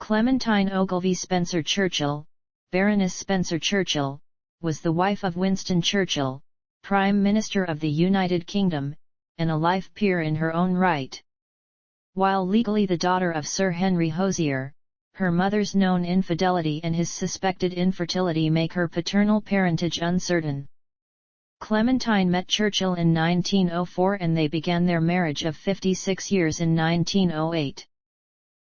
Clementine Ogilvy Spencer Churchill, Baroness Spencer-Churchill, was the wife of Winston Churchill, Prime Minister of the United Kingdom, and a life peer in her own right. While legally the daughter of Sir Henry Hosier, her mother's known infidelity and his suspected infertility make her paternal parentage uncertain. Clementine met Churchill in 1904 and they began their marriage of 56 years in 1908.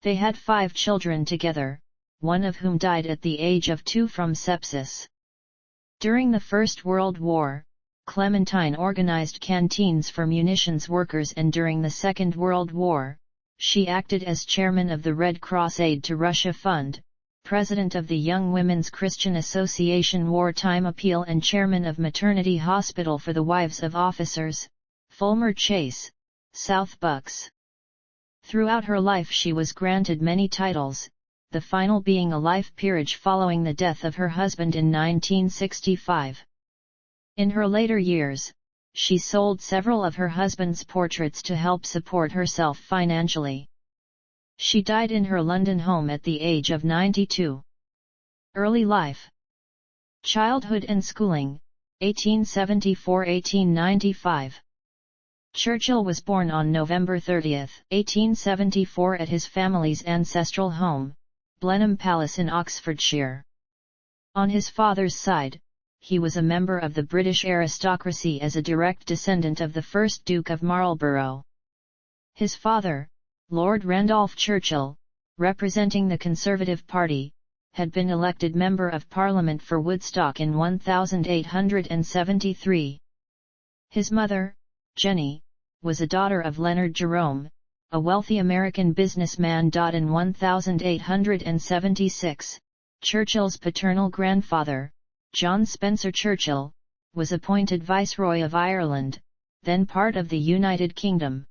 They had 5 children together, one of whom died at the age of 2 from sepsis. During the First World War, Clementine organized canteens for munitions workers, and during the Second World War, she acted as chairman of the Red Cross Aid to Russia Fund, president of the Young Women's Christian Association Wartime Appeal, and chairman of Maternity Hospital for the Wives of Officers, Fulmer Chase, South Bucks. Throughout her life she was granted many titles, the final being a life peerage following the death of her husband in 1965. In her later years, she sold several of her husband's portraits to help support herself financially. She died in her London home at the age of 92. Early life. Childhood and schooling, 1874–1895. Churchill was born on November 30, 1874 at his family's ancestral home, Blenheim Palace in Oxfordshire. On his father's side, he was a member of the British aristocracy as a direct descendant of the first Duke of Marlborough. His father, Lord Randolph Churchill, representing the Conservative Party, had been elected Member of Parliament for Woodstock in 1873. His mother, Jenny, was a daughter of Leonard Jerome, a wealthy American businessman. In 1876, Churchill's paternal grandfather, John Spencer Churchill, was appointed Viceroy of Ireland, then part of the United Kingdom.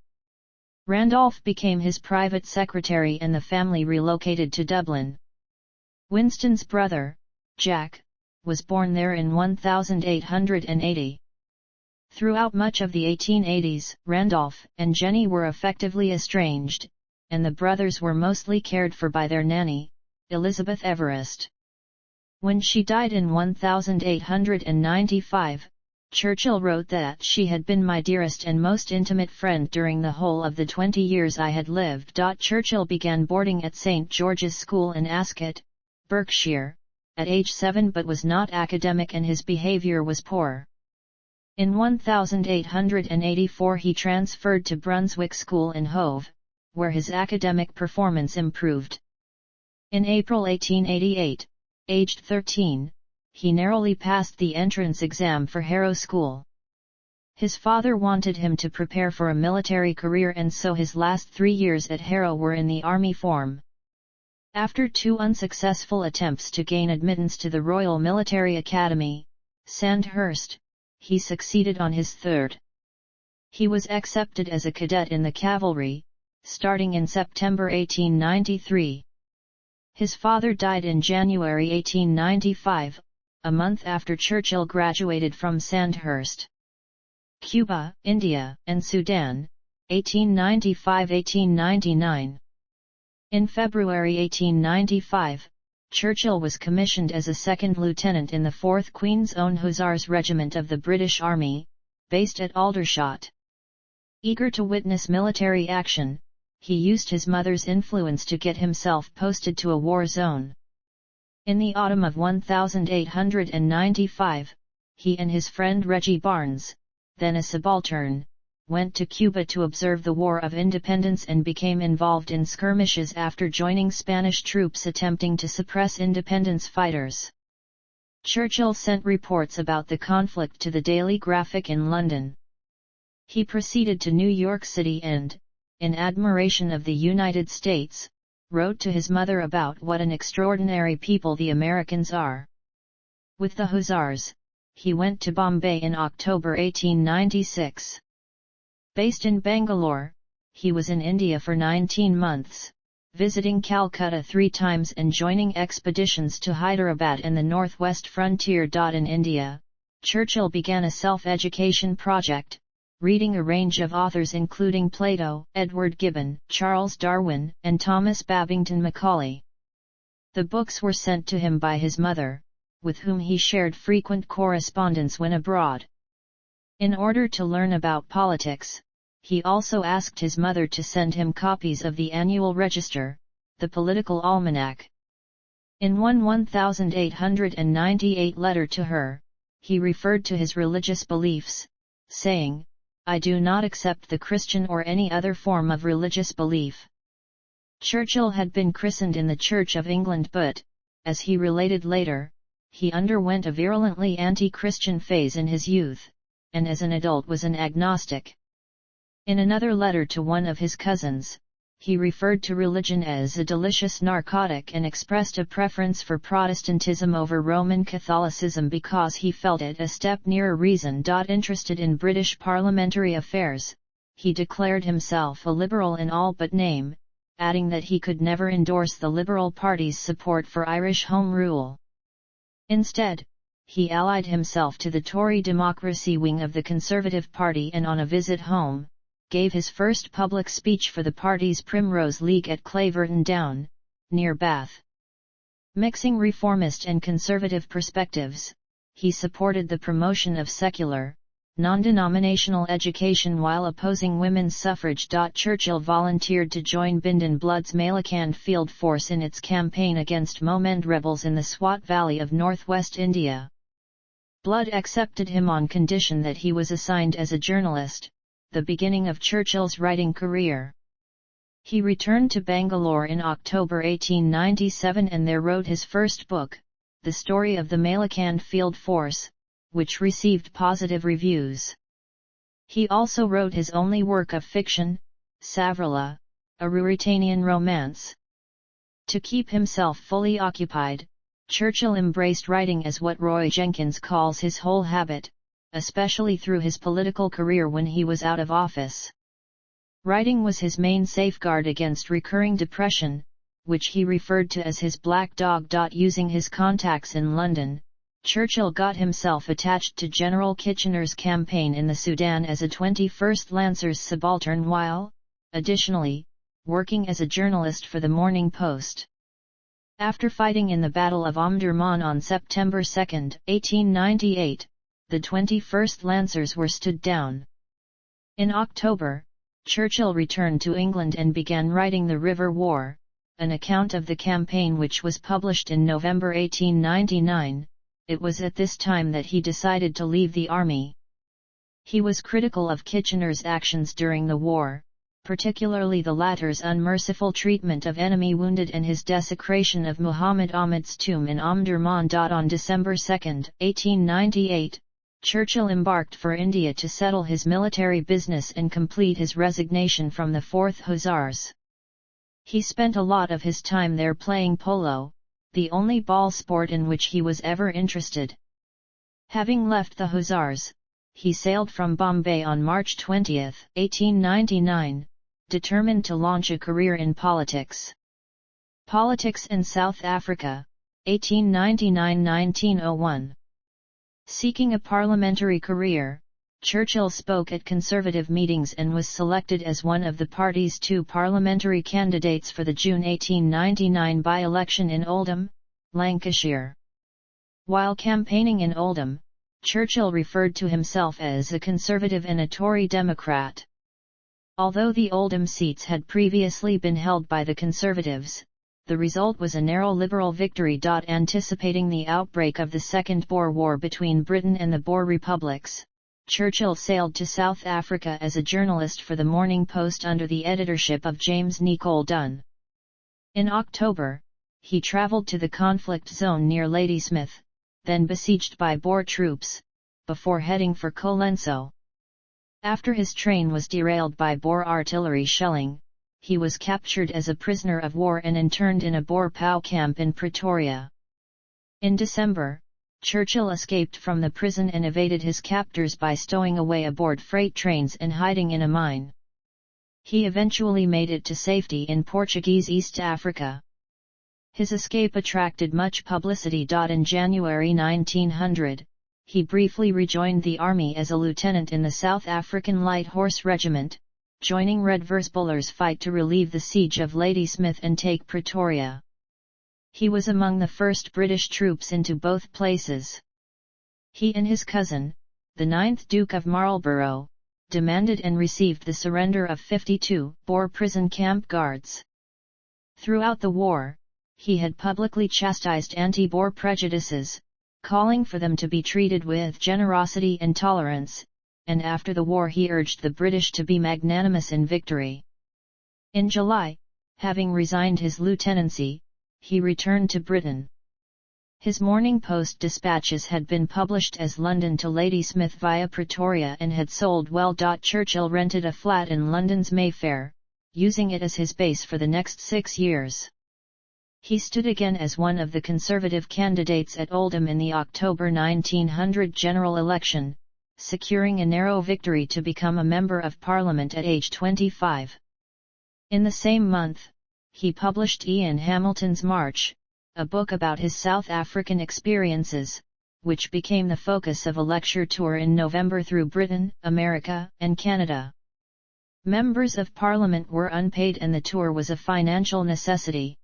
Randolph became his private secretary and the family relocated to Dublin. Winston's brother, Jack, was born there in 1880. Throughout much of the 1880s, Randolph and Jenny were effectively estranged, and the brothers were mostly cared for by their nanny, Elizabeth Everest. When she died in 1895, Churchill wrote that she had been my dearest and most intimate friend during the whole of the 20 years I had lived. Churchill began boarding at St. George's School in Ascot, Berkshire, at age 7 but was not academic and his behaviour was poor. In 1884 he transferred to Brunswick School in Hove, where his academic performance improved. In April 1888, aged 13, he narrowly passed the entrance exam for Harrow School. His father wanted him to prepare for a military career, and so his last 3 years at Harrow were in the army form. After 2 unsuccessful attempts to gain admittance to the Royal Military Academy, Sandhurst, he succeeded on his 3rd. He was accepted as a cadet in the cavalry, starting in September 1893. His father died in January 1895, a month after Churchill graduated from Sandhurst. Cuba, India, and Sudan, 1895–1899. In February 1895, Churchill was commissioned as a 2nd lieutenant in the 4th Queen's Own Hussars Regiment of the British Army, based at Aldershot. Eager to witness military action, he used his mother's influence to get himself posted to a war zone. In the autumn of 1895, he and his friend Reggie Barnes, then a subaltern, went to Cuba to observe the War of Independence and became involved in skirmishes after joining Spanish troops attempting to suppress independence fighters. Churchill sent reports about the conflict to the Daily Graphic in London. He proceeded to New York City and, in admiration of the United States, wrote to his mother about what an extraordinary people the Americans are. With the Hussars, he went to Bombay in October 1896. Based in Bangalore, he was in India for 19 months, visiting Calcutta 3 times and joining expeditions to Hyderabad and the northwest frontier. In India, Churchill began a self-education project, reading a range of authors including Plato, Edward Gibbon, Charles Darwin, and Thomas Babington Macaulay. The books were sent to him by his mother, with whom he shared frequent correspondence when abroad. In order to learn about politics, he also asked his mother to send him copies of the Annual Register, the political almanac. In one 1898 letter to her, he referred to his religious beliefs, saying, "I do not accept the Christian or any other form of religious belief." Churchill had been christened in the Church of England but, as he related later, he underwent a virulently anti-Christian phase in his youth, and as an adult was an agnostic. In another letter to one of his cousins, he referred to religion as a delicious narcotic and expressed a preference for Protestantism over Roman Catholicism because he felt it a step nearer reason. Interested in British parliamentary affairs, he declared himself a liberal in all but name, adding that he could never endorse the Liberal Party's support for Irish Home Rule. Instead, he allied himself to the Tory democracy wing of the Conservative Party and on a visit home, gave his first public speech for the party's Primrose League at Claverton Down, near Bath. Mixing reformist and conservative perspectives, he supported the promotion of secular, non-denominational education while opposing women's suffrage. Churchill volunteered to join Bindon Blood's Malakand Field Force in its campaign against Mohmand rebels in the Swat Valley of northwest India. Blood accepted him on condition that he was assigned as a journalist, the beginning of Churchill's writing career. He returned to Bangalore in October 1897 and there wrote his first book, The Story of the Malakand Field Force, which received positive reviews. He also wrote his only work of fiction, Savrila, a Ruritanian romance. To keep himself fully occupied, Churchill embraced writing as what Roy Jenkins calls his whole habit, especially through his political career when he was out of office. Writing was his main safeguard against recurring depression, which he referred to as his black dog. Using his contacts in London, Churchill got himself attached to General Kitchener's campaign in the Sudan as a 21st Lancers subaltern while, additionally, working as a journalist for the Morning Post. After fighting in the Battle of Omdurman on September 2, 1898, the 21st Lancers were stood down. In October, Churchill returned to England and began writing The River War, an account of the campaign which was published in November 1899. It was at this time that he decided to leave the army. He was critical of Kitchener's actions during the war, particularly the latter's unmerciful treatment of enemy wounded and his desecration of Muhammad Ahmad's tomb in Omdurman. On December 2, 1898, Churchill embarked for India to settle his military business and complete his resignation from the 4th Hussars. He spent a lot of his time there playing polo, the only ball sport in which he was ever interested. Having left the Hussars, he sailed from Bombay on March 20, 1899, determined to launch a career in politics. Politics in South Africa, 1899–1901. Seeking a parliamentary career, Churchill spoke at Conservative meetings and was selected as one of the party's 2 parliamentary candidates for the June 1899 by-election in Oldham, Lancashire. While campaigning in Oldham, Churchill referred to himself as a Conservative and a Tory Democrat. Although the Oldham seats had previously been held by the Conservatives, the result was a narrow Liberal victory. Anticipating the outbreak of the Second Boer War between Britain and the Boer republics, Churchill sailed to South Africa as a journalist for the Morning Post under the editorship of James Nicol Dunn. In October, he travelled to the conflict zone near Ladysmith, then besieged by Boer troops, before heading for Colenso. After his train was derailed by Boer artillery shelling, he was captured as a prisoner of war and interned in a Boer POW camp in Pretoria. In December, Churchill escaped from the prison and evaded his captors by stowing away aboard freight trains and hiding in a mine. He eventually made it to safety in Portuguese East Africa. His escape attracted much publicity. In January 1900, he briefly rejoined the army as a lieutenant in the South African Light Horse Regiment, joining Red Versbuller's fight to relieve the siege of Ladysmith and take Pretoria. He was among the first British troops into both places. He and his cousin, the 9th Duke of Marlborough, demanded and received the surrender of 52 Boer prison camp guards. Throughout the war, he had publicly chastised anti-Boer prejudices, calling for them to be treated with generosity and tolerance, and after the war he urged the British to be magnanimous in victory. In July, having resigned his lieutenancy, he returned to Britain. His Morning Post dispatches had been published as London to Ladysmith via Pretoria and had sold well. Churchill rented a flat in London's Mayfair, using it as his base for the next 6 years. He stood again as one of the Conservative candidates at Oldham in the October 1900 general election, securing a narrow victory to become a Member of Parliament at age 25. In the same month, he published Ian Hamilton's March, a book about his South African experiences, which became the focus of a lecture tour in November through Britain, America, and Canada. Members of Parliament were unpaid and the tour was a financial necessity.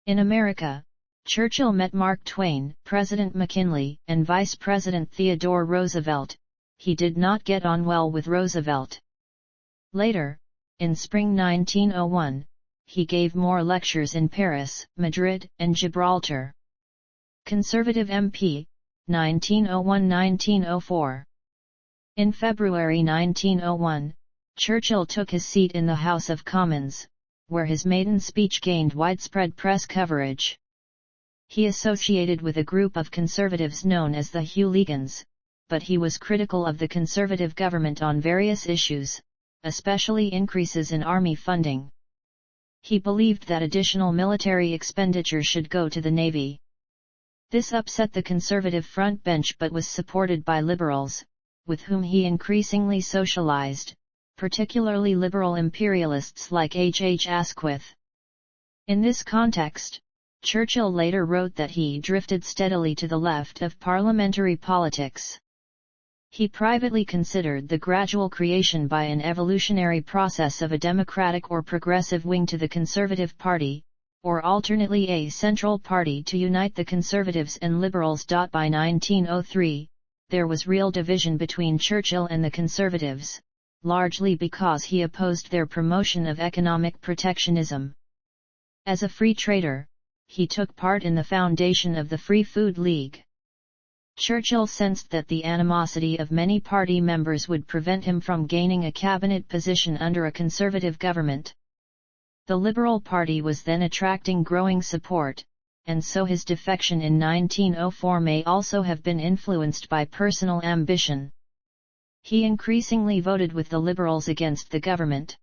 In America, Churchill met Mark Twain, President McKinley, and Vice President Theodore Roosevelt. He did not get on well with Roosevelt. Later, in spring 1901, he gave more lectures in Paris, Madrid, and Gibraltar. Conservative MP, 1901–1904. In February 1901, Churchill took his seat in the House of Commons, where his maiden speech gained widespread press coverage. He associated with a group of conservatives known as the Hooligans, but he was critical of the Conservative government on various issues, especially increases in army funding. He believed that additional military expenditure should go to the Navy. This upset the Conservative front bench but was supported by Liberals, with whom he increasingly socialized, particularly liberal imperialists like H. H. Asquith. In this context, Churchill later wrote that he drifted steadily to the left of parliamentary politics. He privately considered the gradual creation by an evolutionary process of a democratic or progressive wing to the Conservative Party, or alternately a central party to unite the Conservatives and Liberals. By 1903, there was real division between Churchill and the Conservatives, largely because he opposed their promotion of economic protectionism. As a free trader, he took part in the foundation of the Free Food League. Churchill sensed that the animosity of many party members would prevent him from gaining a cabinet position under a Conservative government. The Liberal Party was then attracting growing support, and so his defection in 1904 may also have been influenced by personal ambition. He increasingly voted with the Liberals against the government.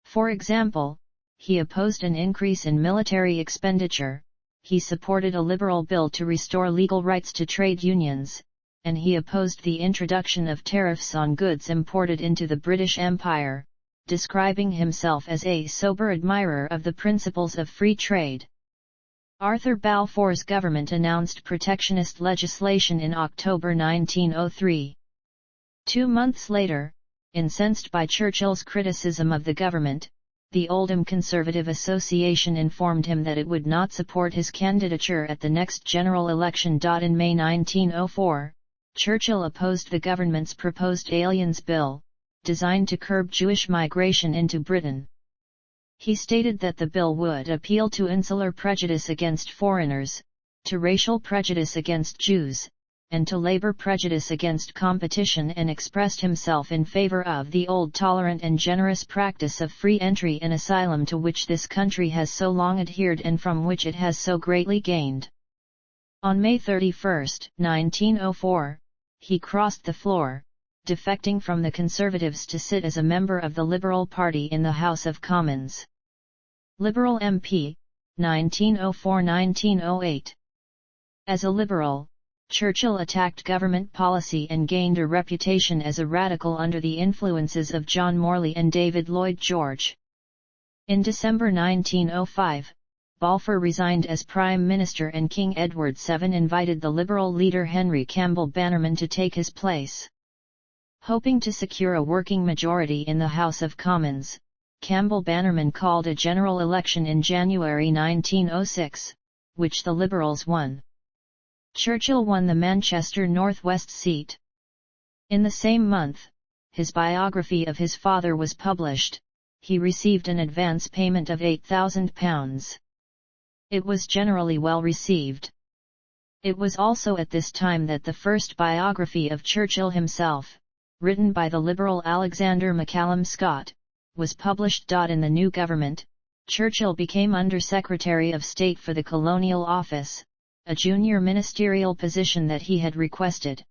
For example, he opposed an increase in military expenditure, he supported a Liberal bill to restore legal rights to trade unions, and he opposed the introduction of tariffs on goods imported into the British Empire, describing himself as a sober admirer of the principles of free trade. Arthur Balfour's government announced protectionist legislation in October 1903. 2 months later, incensed by Churchill's criticism of the government, the Oldham Conservative Association informed him that it would not support his candidature at the next general election. In May 1904, Churchill opposed the government's proposed Aliens Bill, designed to curb Jewish migration into Britain. He stated that the bill would appeal to insular prejudice against foreigners, to racial prejudice against Jews, and to labor prejudice against competition, and expressed himself in favor of the old tolerant and generous practice of free entry and asylum to which this country has so long adhered and from which it has so greatly gained. On May 31, 1904, he crossed the floor, defecting from the Conservatives to sit as a member of the Liberal Party in the House of Commons. Liberal MP, 1904–1908. As a Liberal, Churchill attacked government policy and gained a reputation as a radical under the influences of John Morley and David Lloyd George. In December 1905, Balfour resigned as Prime Minister and King Edward VII invited the Liberal leader Henry Campbell Bannerman to take his place. Hoping to secure a working majority in the House of Commons, Campbell Bannerman called a general election in January 1906, which the Liberals won. Churchill won the Manchester North West seat. In the same month, his biography of his father was published. He received an advance payment of £8,000. It was generally well received. It was also at this time that the first biography of Churchill himself, written by the Liberal Alexander McCallum Scott, was published. In the new government, Churchill became Under-Secretary of State for the Colonial Office, a junior ministerial position that he had requested.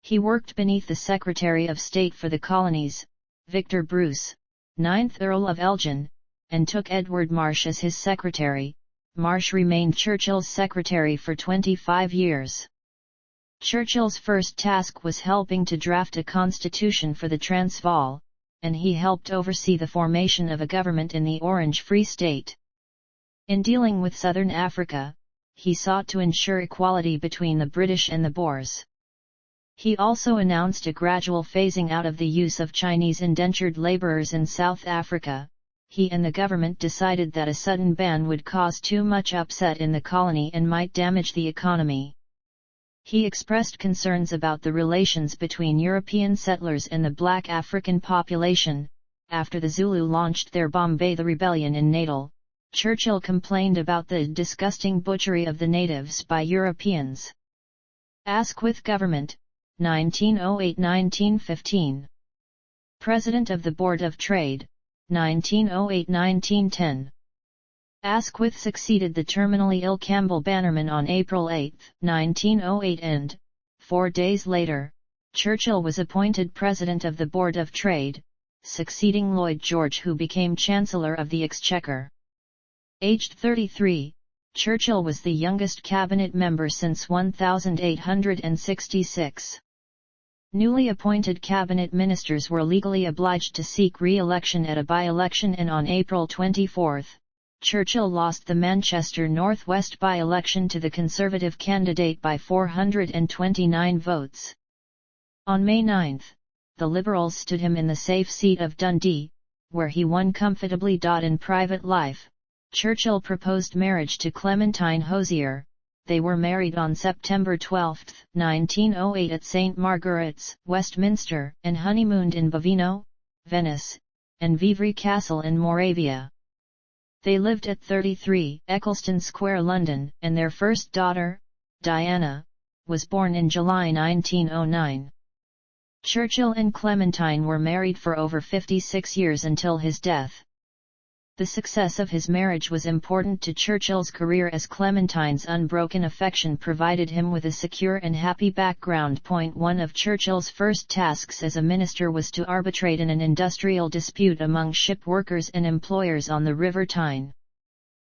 He worked beneath the Secretary of State for the Colonies, Victor Bruce, 9th Earl of Elgin, and took Edward Marsh as his secretary. Marsh remained Churchill's secretary for 25 years. Churchill's first task was helping to draft a constitution for the Transvaal, and he helped oversee the formation of a government in the Orange Free State. In dealing with southern Africa, he sought to ensure equality between the British and the Boers. He also announced a gradual phasing out of the use of Chinese indentured labourers in South Africa. He and the government decided that a sudden ban would cause too much upset in the colony and might damage the economy. He expressed concerns about the relations between European settlers and the black African population. After the Zulu launched their Bombay the Rebellion in Natal, Churchill complained about the disgusting butchery of the natives by Europeans. Asquith Government, 1908–1915. President of the Board of Trade, 1908–1910. Asquith succeeded the terminally ill Campbell Bannerman on April 8, 1908 and, 4 days later, Churchill was appointed President of the Board of Trade, succeeding Lloyd George, who became Chancellor of the Exchequer. Aged 33, Churchill was the youngest cabinet member since 1866. Newly appointed cabinet ministers were legally obliged to seek re-election at a by-election, and on April 24, Churchill lost the Manchester North West by-election to the Conservative candidate by 429 votes. On May 9, the Liberals stood him in the safe seat of Dundee, where he won comfortably. In private life, Churchill proposed marriage to Clementine Hosier. They were married on September 12, 1908 at St. Margaret's, Westminster, and honeymooned in Bovino, Venice, and Vivry Castle in Moravia. They lived at 33 Eccleston Square, London, and their first daughter, Diana, was born in July 1909. Churchill and Clementine were married for over 56 years until his death. The success of his marriage was important to Churchill's career, as Clementine's unbroken affection provided him with a secure and happy background. One of Churchill's first tasks as a minister was to arbitrate in an industrial dispute among ship workers and employers on the River Tyne.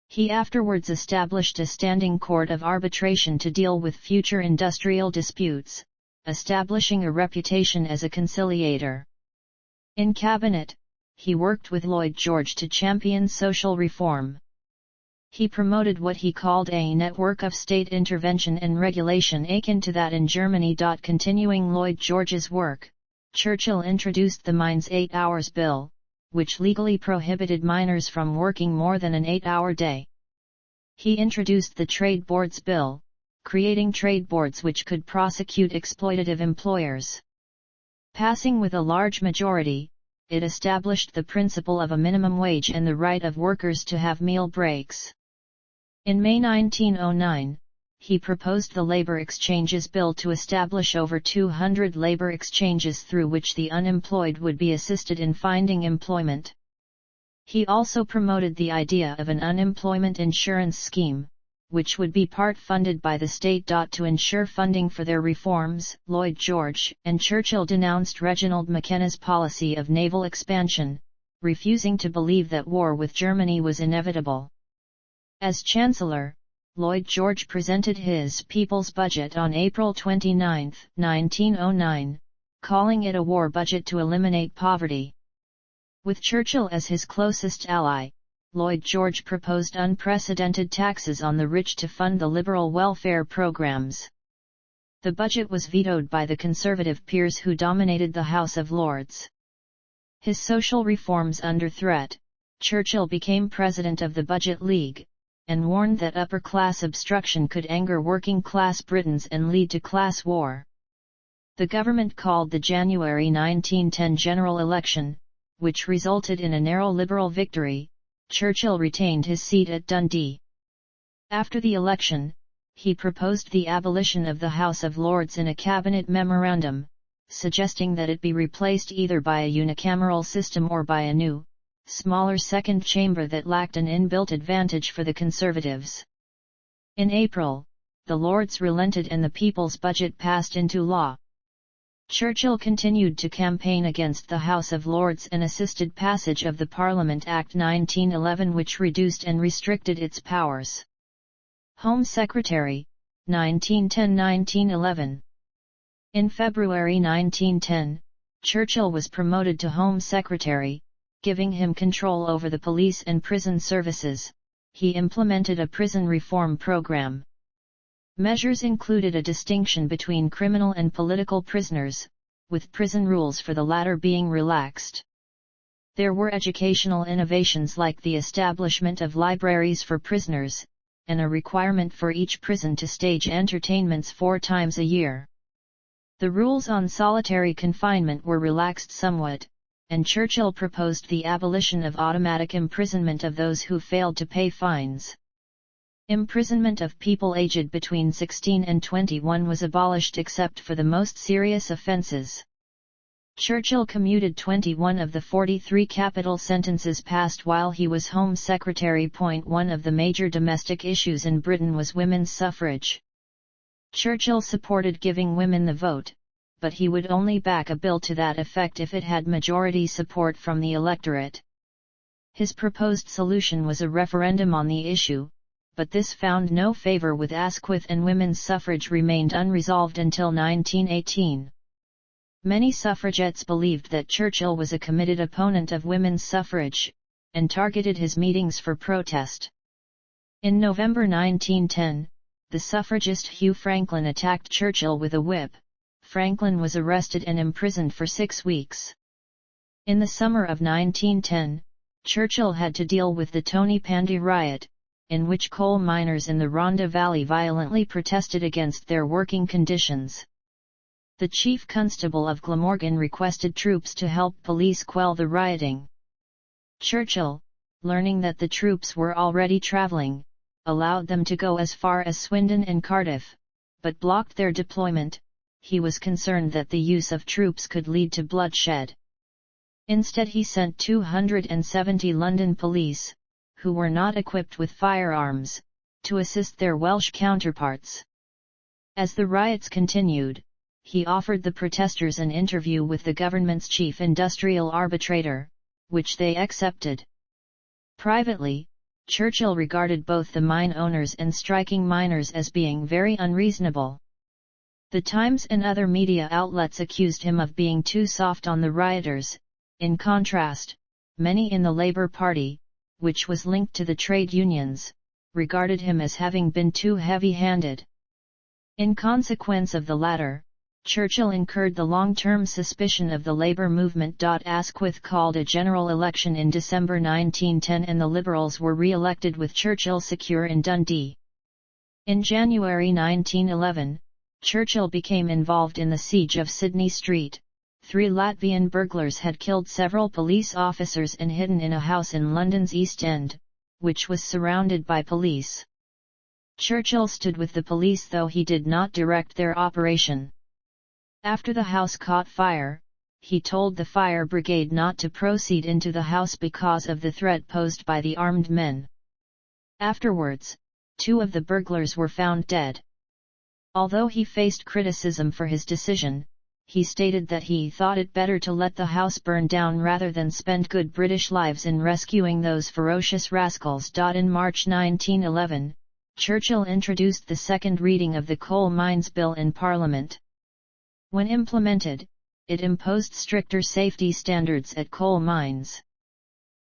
He afterwards established a standing court of arbitration to deal with future industrial disputes, establishing a reputation as a conciliator. In cabinet, he worked with Lloyd George to champion social reform. He promoted what he called a network of state intervention and regulation akin to that in Germany. Continuing Lloyd George's work, Churchill introduced the Mines 8 Hours Bill, which legally prohibited miners from working more than an 8-hour day. He introduced the Trade Boards Bill, creating trade boards which could prosecute exploitative employers. Passing with a large majority, it established the principle of a minimum wage and the right of workers to have meal breaks. In May 1909, he proposed the Labor Exchanges Bill to establish over 200 labor exchanges through which the unemployed would be assisted in finding employment. He also promoted the idea of an unemployment insurance scheme, which would be part funded by the state. To ensure funding for their reforms, Lloyd George and Churchill denounced Reginald McKenna's policy of naval expansion, refusing to believe that war with Germany was inevitable. As Chancellor, Lloyd George presented his People's Budget on April 29, 1909, calling it a war budget to eliminate poverty. With Churchill as his closest ally, Lloyd George proposed unprecedented taxes on the rich to fund the liberal welfare programs. The budget was vetoed by the Conservative peers who dominated the House of Lords. His social reforms under threat, Churchill became president of the Budget League, and warned that upper-class obstruction could anger working-class Britons and lead to class war. The government called the January 1910 general election, which resulted in a narrow Liberal victory. Churchill retained his seat at Dundee. After the election, he proposed the abolition of the House of Lords in a cabinet memorandum, suggesting that it be replaced either by a unicameral system or by a new, smaller second chamber that lacked an inbuilt advantage for the Conservatives. In April, the Lords relented and the People's Budget passed into law. Churchill continued to campaign against the House of Lords and assisted passage of the Parliament Act 1911, which reduced and restricted its powers. Home Secretary, 1910–1911. In February 1910, Churchill was promoted to Home Secretary, giving him control over the police and prison services. He implemented a prison reform program. Measures included a distinction between criminal and political prisoners, with prison rules for the latter being relaxed. There were educational innovations like the establishment of libraries for prisoners, and a requirement for each prison to stage entertainments 4 times a year. The rules on solitary confinement were relaxed somewhat, and Churchill proposed the abolition of automatic imprisonment of those who failed to pay fines. Imprisonment of people aged between 16 and 21 was abolished except for the most serious offences. Churchill commuted 21 of the 43 capital sentences passed while he was Home Secretary. One of the major domestic issues in Britain was women's suffrage. Churchill supported giving women the vote, but he would only back a bill to that effect if it had majority support from the electorate. His proposed solution was a referendum on the issue, but this found no favour with Asquith and women's suffrage remained unresolved until 1918. Many suffragettes believed that Churchill was a committed opponent of women's suffrage, and targeted his meetings for protest. In November 1910, the suffragist Hugh Franklin attacked Churchill with a whip. Franklin was arrested and imprisoned for 6 weeks. In the summer of 1910, Churchill had to deal with the Tony Pandy riot, in which coal miners in the Rhondda Valley violently protested against their working conditions. The chief constable of Glamorgan requested troops to help police quell the rioting. Churchill, learning that the troops were already travelling, allowed them to go as far as Swindon and Cardiff, but blocked their deployment. He was concerned that the use of troops could lead to bloodshed. Instead he sent 270 London police, who were not equipped with firearms, to assist their Welsh counterparts. As the riots continued, he offered the protesters an interview with the government's chief industrial arbitrator, which they accepted. Privately, Churchill regarded both the mine owners and striking miners as being very unreasonable. The Times and other media outlets accused him of being too soft on the rioters. In contrast, many in the Labour Party, which was linked to the trade unions, regarded him as having been too heavy-handed. In consequence of the latter, Churchill incurred the long-term suspicion of the Labour movement. Asquith called a general election in December 1910 and the Liberals were re-elected with Churchill secure in Dundee. In January 1911, Churchill became involved in the siege of Sydney Street. 3 Latvian burglars had killed several police officers and hidden in a house in London's East End, which was surrounded by police. Churchill stood with the police though he did not direct their operation. After the house caught fire, he told the fire brigade not to proceed into the house because of the threat posed by the armed men. Afterwards, 2 of the burglars were found dead. Although he faced criticism for his decision, he stated that he thought it better to let the house burn down rather than spend good British lives in rescuing those ferocious rascals. In March 1911, Churchill introduced the second reading of the Coal Mines Bill in Parliament. When implemented, it imposed stricter safety standards at coal mines.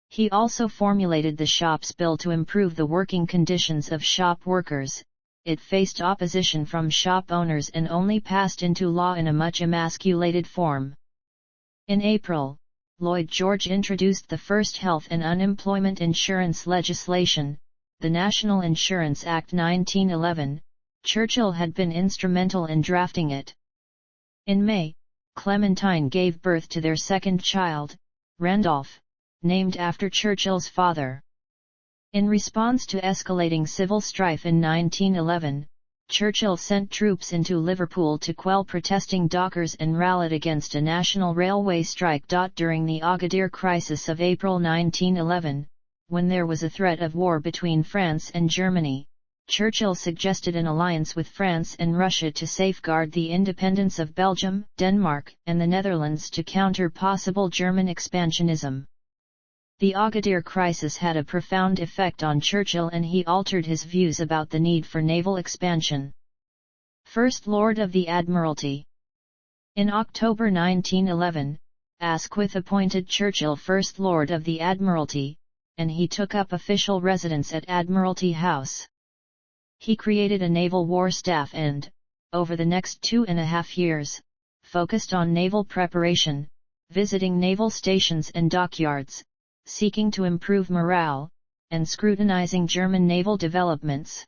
He also formulated the Shops Bill to improve the working conditions of shop workers. It faced opposition from shop owners and only passed into law in a much emasculated form. In April, Lloyd George introduced the first health and unemployment insurance legislation. the National Insurance Act 1911, Churchill had been instrumental in drafting it. In May, Clementine gave birth to their second child, Randolph, named after Churchill's father. In response to escalating civil strife in 1911, Churchill sent troops into Liverpool to quell protesting dockers and rallied against a national railway strike. During the Agadir crisis of April 1911, when there was a threat of war between France and Germany, Churchill suggested an alliance with France and Russia to safeguard the independence of Belgium, Denmark, and the Netherlands to counter possible German expansionism. The Agadir crisis had a profound effect on Churchill, and he altered his views about the need for naval expansion. First Lord of the Admiralty. In October 1911, Asquith appointed Churchill First Lord of the Admiralty, and he took up official residence at Admiralty House. He created a naval war staff and, over the next 2.5 years, focused on naval preparation, visiting naval stations and dockyards, seeking to improve morale, and scrutinizing German naval developments.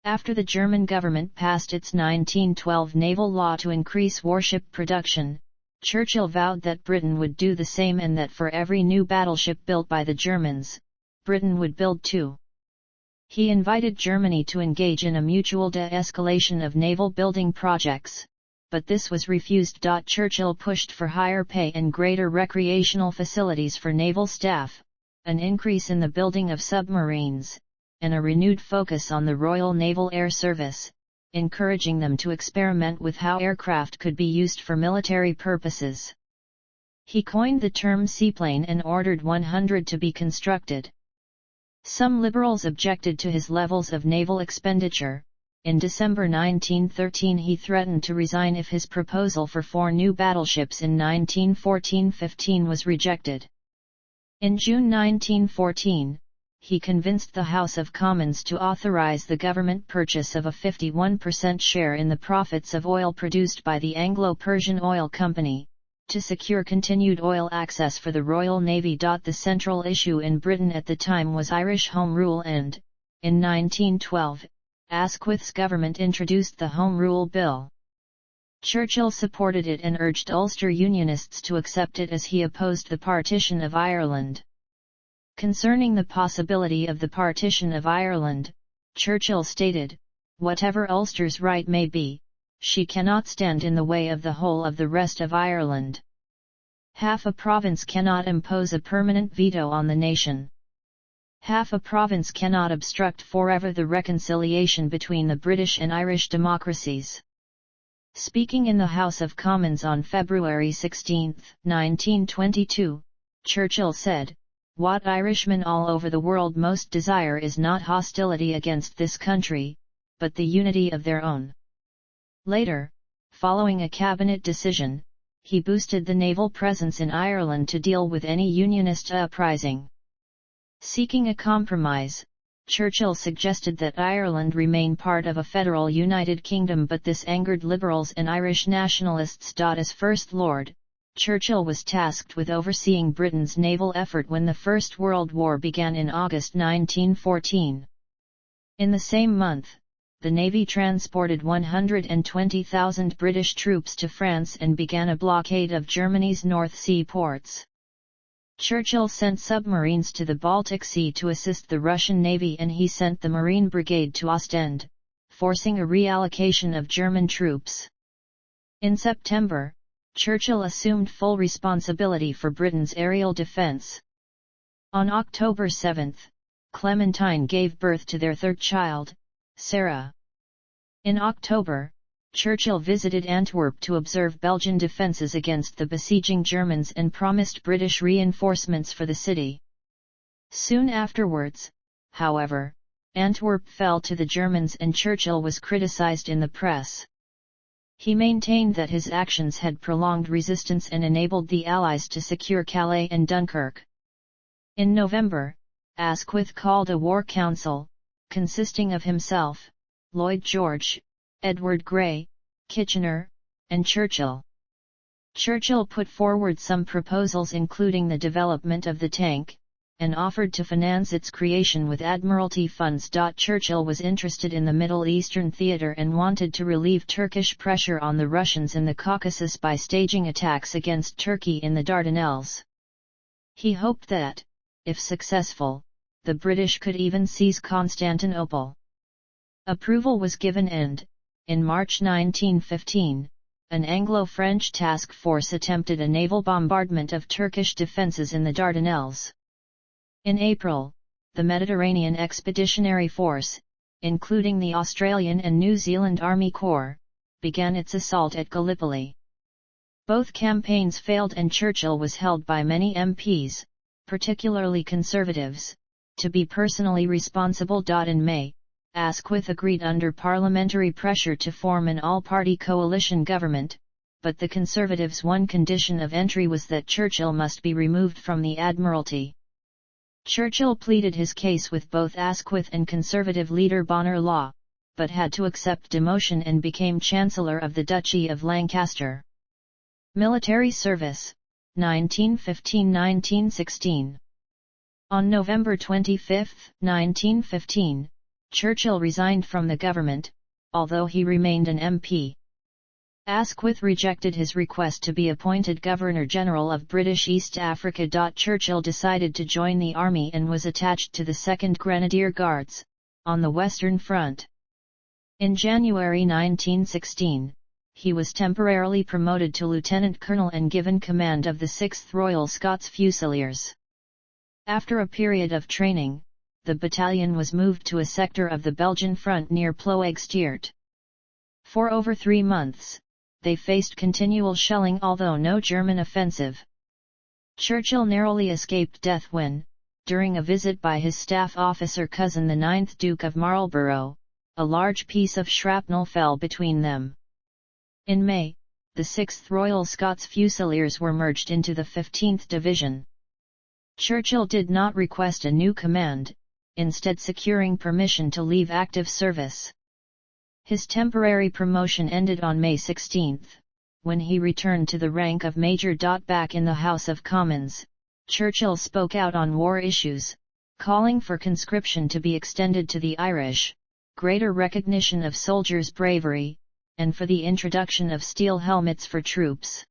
After the German government passed its 1912 naval law to increase warship production, Churchill vowed that Britain would do the same, and that for every new battleship built by the Germans, Britain would build 2. He invited Germany to engage in a mutual de-escalation of naval building projects, but this was refused. Churchill pushed for higher pay and greater recreational facilities for naval staff, an increase in the building of submarines, and a renewed focus on the Royal Naval Air Service, encouraging them to experiment with how aircraft could be used for military purposes. He coined the term seaplane and ordered 100 to be constructed. Some liberals objected to his levels of naval expenditure. In December 1913 he threatened to resign if his proposal for 4 new battleships in 1914-15 was rejected. In June 1914, he convinced the House of Commons to authorize the government purchase of a 51% share in the profits of oil produced by the Anglo-Persian Oil Company, to secure continued oil access for the Royal Navy. The central issue in Britain at the time was Irish Home Rule, and, in 1912, Asquith's government introduced the Home Rule Bill. Churchill supported it and urged Ulster Unionists to accept it as he opposed the partition of Ireland. Concerning the possibility of the partition of Ireland, Churchill stated, "Whatever Ulster's right may be, she cannot stand in the way of the whole of the rest of Ireland. Half a province cannot impose a permanent veto on the nation. Half a province cannot obstruct forever the reconciliation between the British and Irish democracies." Speaking in the House of Commons on February 16, 1922, Churchill said, "What Irishmen all over the world most desire is not hostility against this country, but the unity of their own." Later, following a cabinet decision, he boosted the naval presence in Ireland to deal with any Unionist uprising. Seeking a compromise, Churchill suggested that Ireland remain part of a federal United Kingdom, but this angered Liberals and Irish nationalists. As First Lord, Churchill was tasked with overseeing Britain's naval effort when the First World War began in August 1914. In the same month, the Navy transported 120,000 British troops to France and began a blockade of Germany's North Sea ports. Churchill sent submarines to the Baltic Sea to assist the Russian Navy, and he sent the Marine Brigade to Ostend, forcing a reallocation of German troops. In September, Churchill assumed full responsibility for Britain's aerial defence. On October 7, Clementine gave birth to their third child, Sarah. In October, Churchill visited Antwerp to observe Belgian defences against the besieging Germans and promised British reinforcements for the city. Soon afterwards, however, Antwerp fell to the Germans and Churchill was criticised in the press. He maintained that his actions had prolonged resistance and enabled the Allies to secure Calais and Dunkirk. In November, Asquith called a war council, consisting of himself, Lloyd George, Edward Grey, Kitchener, and Churchill. Churchill put forward some proposals including the development of the tank, and offered to finance its creation with Admiralty funds. Churchill was interested in the Middle Eastern theater and wanted to relieve Turkish pressure on the Russians in the Caucasus by staging attacks against Turkey in the Dardanelles. He hoped that, if successful, the British could even seize Constantinople. Approval was given and, in March 1915, an Anglo-French task force attempted a naval bombardment of Turkish defences in the Dardanelles. In April, the Mediterranean Expeditionary Force, including the Australian and New Zealand Army Corps, began its assault at Gallipoli. Both campaigns failed and Churchill was held by many MPs, particularly Conservatives, to be personally responsible. In May, Asquith agreed under parliamentary pressure to form an all-party coalition government, but the Conservatives' one condition of entry was that Churchill must be removed from the Admiralty. Churchill pleaded his case with both Asquith and Conservative leader Bonar Law, but had to accept demotion and became Chancellor of the Duchy of Lancaster. Military service, 1915–1916. On November 25, 1915, Churchill resigned from the government, although he remained an MP. Asquith rejected his request to be appointed Governor-General of British East Africa. Churchill decided to join the army and was attached to the 2nd Grenadier Guards, on the Western Front. In January 1916, he was temporarily promoted to Lieutenant Colonel and given command of the 6th Royal Scots Fusiliers. After a period of training, the battalion was moved to a sector of the Belgian front near Ploegsteert. For over 3 months, they faced continual shelling although no German offensive. Churchill narrowly escaped death when, during a visit by his staff officer cousin the 9th Duke of Marlborough, a large piece of shrapnel fell between them. In May, the 6th Royal Scots Fusiliers were merged into the 15th Division. Churchill did not request a new command, instead securing permission to leave active service. His temporary promotion ended on May 16, when he returned to the rank of Major. Back in the House of Commons, Churchill spoke out on war issues, calling for conscription to be extended to the Irish, greater recognition of soldiers' bravery, and for the introduction of steel helmets for troops.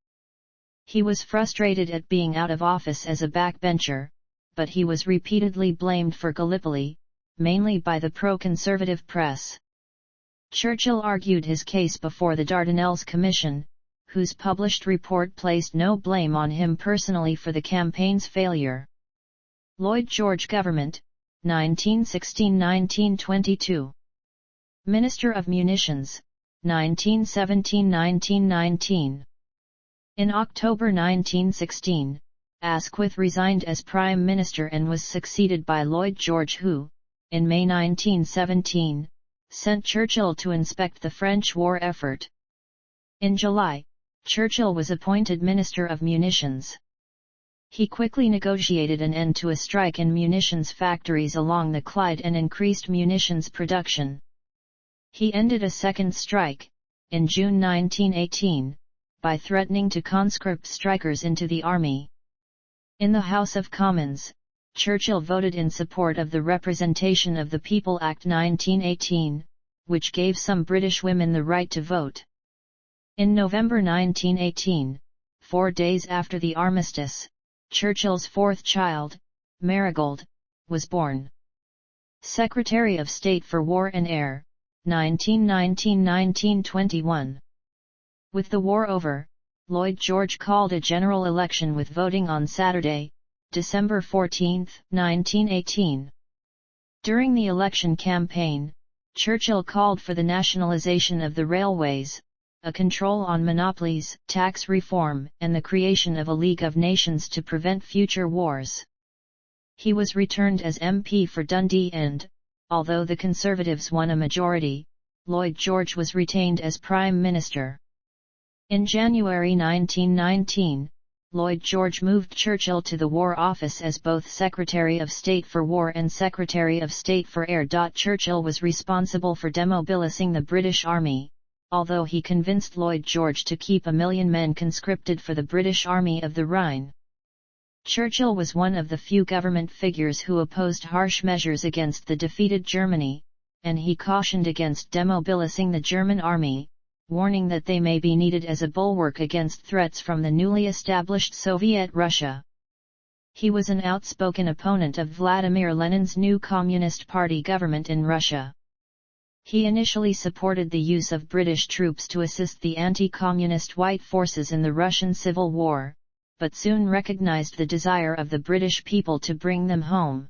He was frustrated at being out of office as a backbencher, but he was repeatedly blamed for Gallipoli, mainly by the pro-conservative press. Churchill argued his case before the Dardanelles Commission, whose published report placed no blame on him personally for the campaign's failure. Lloyd George Government, 1916–1922. Minister of Munitions, 1917–1919. In October 1916, Asquith resigned as Prime Minister and was succeeded by Lloyd George who, in May 1917, sent Churchill to inspect the French war effort. In July, Churchill was appointed Minister of Munitions. He quickly negotiated an end to a strike in munitions factories along the Clyde and increased munitions production. He ended a second strike, in June 1918, by threatening to conscript strikers into the army. In the House of Commons, Churchill voted in support of the Representation of the People Act 1918, which gave some British women the right to vote. In November 1918, 4 days after the armistice, Churchill's fourth child, Marigold, was born. Secretary of State for War and Air, 1919–1921. With the war over, Lloyd George called a general election with voting on Saturday, December 14, 1918. During the election campaign, Churchill called for the nationalization of the railways, a control on monopolies, tax reform, and the creation of a League of Nations to prevent future wars. He was returned as MP for Dundee and, although the Conservatives won a majority, Lloyd George was retained as Prime Minister. In January 1919, Lloyd George moved Churchill to the War Office as both Secretary of State for War and Secretary of State for Air. Churchill was responsible for demobilising the British Army, although he convinced Lloyd George to keep 1 million men conscripted for the British Army of the Rhine. Churchill was one of the few government figures who opposed harsh measures against the defeated Germany, and he cautioned against demobilizing the German army, warning that they may be needed as a bulwark against threats from the newly established Soviet Russia. He was an outspoken opponent of Vladimir Lenin's new Communist Party government in Russia. He initially supported the use of British troops to assist the anti-communist White forces in the Russian Civil War, but soon recognized the desire of the British people to bring them home.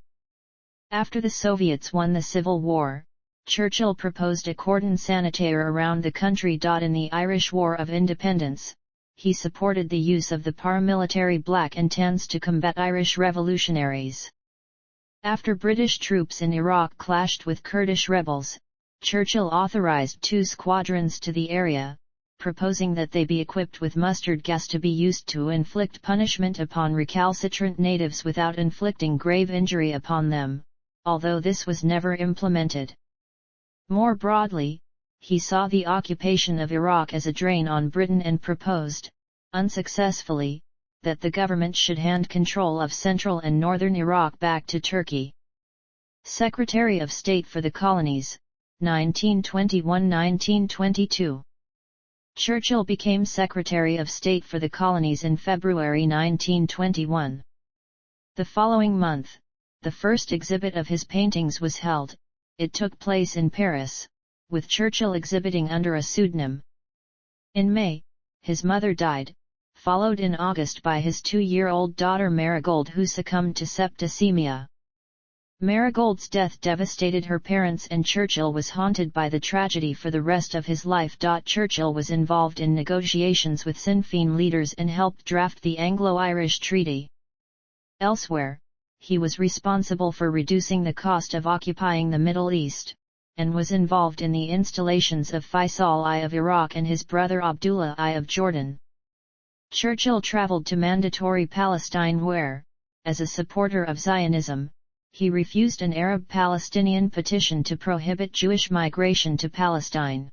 After the Soviets won the Civil War, Churchill proposed a cordon sanitaire around the country. In the Irish War of Independence, he supported the use of the paramilitary Black and Tans to combat Irish revolutionaries. After British troops in Iraq clashed with Kurdish rebels, Churchill authorized 2 squadrons to the area, proposing that they be equipped with mustard gas to be used to inflict punishment upon recalcitrant natives without inflicting grave injury upon them, although this was never implemented. More broadly, he saw the occupation of Iraq as a drain on Britain and proposed, unsuccessfully, that the government should hand control of central and northern Iraq back to Turkey. Secretary of State for the Colonies, 1921–1922. Churchill became Secretary of State for the Colonies in February 1921. The following month, the first exhibit of his paintings was held. It took place in Paris, with Churchill exhibiting under a pseudonym. In May, his mother died, followed in August by his 2-year-old daughter Marigold, who succumbed to septicemia. Marigold's death devastated her parents, and Churchill was haunted by the tragedy for the rest of his life. Churchill was involved in negotiations with Sinn Féin leaders and helped draft the Anglo-Irish Treaty. Elsewhere, he was responsible for reducing the cost of occupying the Middle East, and was involved in the installations of Faisal I of Iraq and his brother Abdullah I of Jordan. Churchill traveled to Mandatory Palestine where, as a supporter of Zionism, he refused an Arab-Palestinian petition to prohibit Jewish migration to Palestine.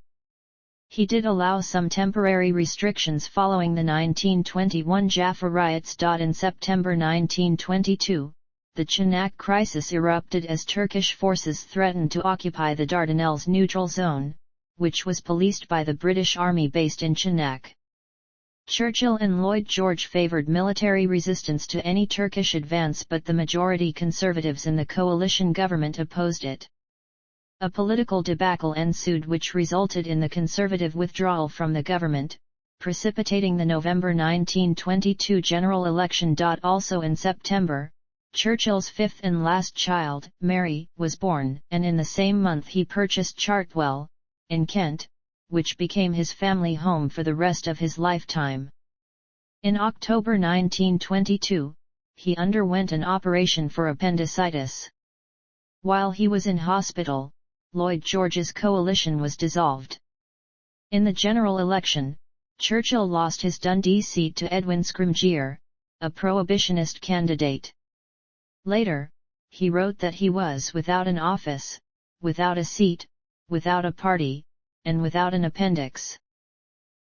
He did allow some temporary restrictions following the 1921 Jaffa riots. In September 1922, the Chanac crisis erupted as Turkish forces threatened to occupy the Dardanelles neutral zone, which was policed by the British Army based in Chanac. Churchill and Lloyd George favoured military resistance to any Turkish advance, but the majority Conservatives in the coalition government opposed it. A political debacle ensued which resulted in the Conservative withdrawal from the government, precipitating the November 1922 general election. Also in September, Churchill's 5th and last child, Mary, was born, and in the same month he purchased Chartwell, in Kent, which became his family home for the rest of his lifetime. In October 1922, he underwent an operation for appendicitis. While he was in hospital, Lloyd George's coalition was dissolved. In the general election, Churchill lost his Dundee seat to Edwin Scrymgeour, a prohibitionist candidate. Later, he wrote that he was without an office, without a seat, without a party, and without an appendix.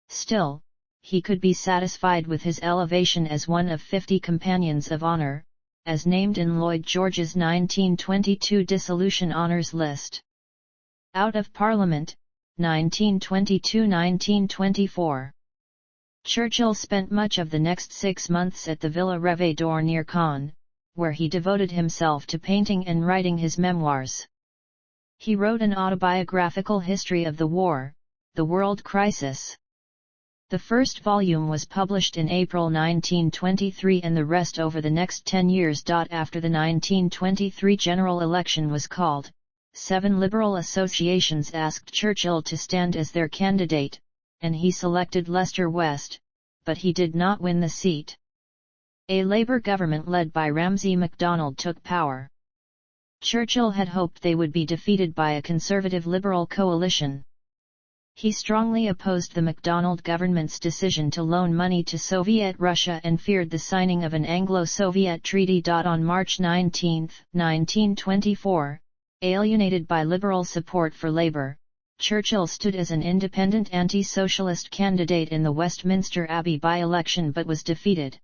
Still, he could be satisfied with his elevation as one of 50 companions of honor, as named in Lloyd George's 1922 dissolution honors list. Out of Parliament, 1922–1924. Churchill spent much of the next 6 months at the Villa Rêve d'Or near Caen, where he devoted himself to painting and writing his memoirs. He wrote an autobiographical history of the war, The World Crisis. The first volume was published in April 1923 and the rest over the next 10 years. After the 1923 general election was called, 7 Liberal associations asked Churchill to stand as their candidate, and he selected Leicester West, but he did not win the seat. A Labour government led by Ramsay MacDonald took power. Churchill had hoped they would be defeated by a Conservative Liberal coalition. He strongly opposed the MacDonald government's decision to loan money to Soviet Russia and feared the signing of an Anglo-Soviet treaty. On March 19, 1924, alienated by Liberal support for Labour, Churchill stood as an independent anti-socialist candidate in the Westminster Abbey by-election but was defeated.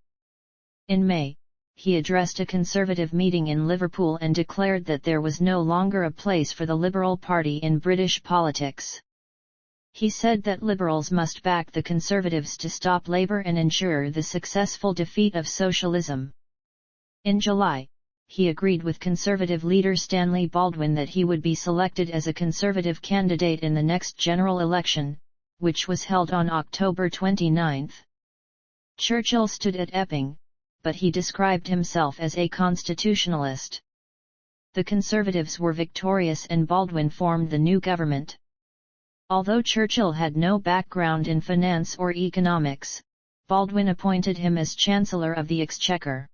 In May, he addressed a Conservative meeting in Liverpool and declared that there was no longer a place for the Liberal Party in British politics. He said that Liberals must back the Conservatives to stop Labour and ensure the successful defeat of socialism. In July, he agreed with Conservative leader Stanley Baldwin that he would be selected as a Conservative candidate in the next general election, which was held on October 29. Churchill stood at Epping, but he described himself as a constitutionalist. The Conservatives were victorious and Baldwin formed the new government. Although Churchill had no background in finance or economics, Baldwin appointed him as Chancellor of the Exchequer.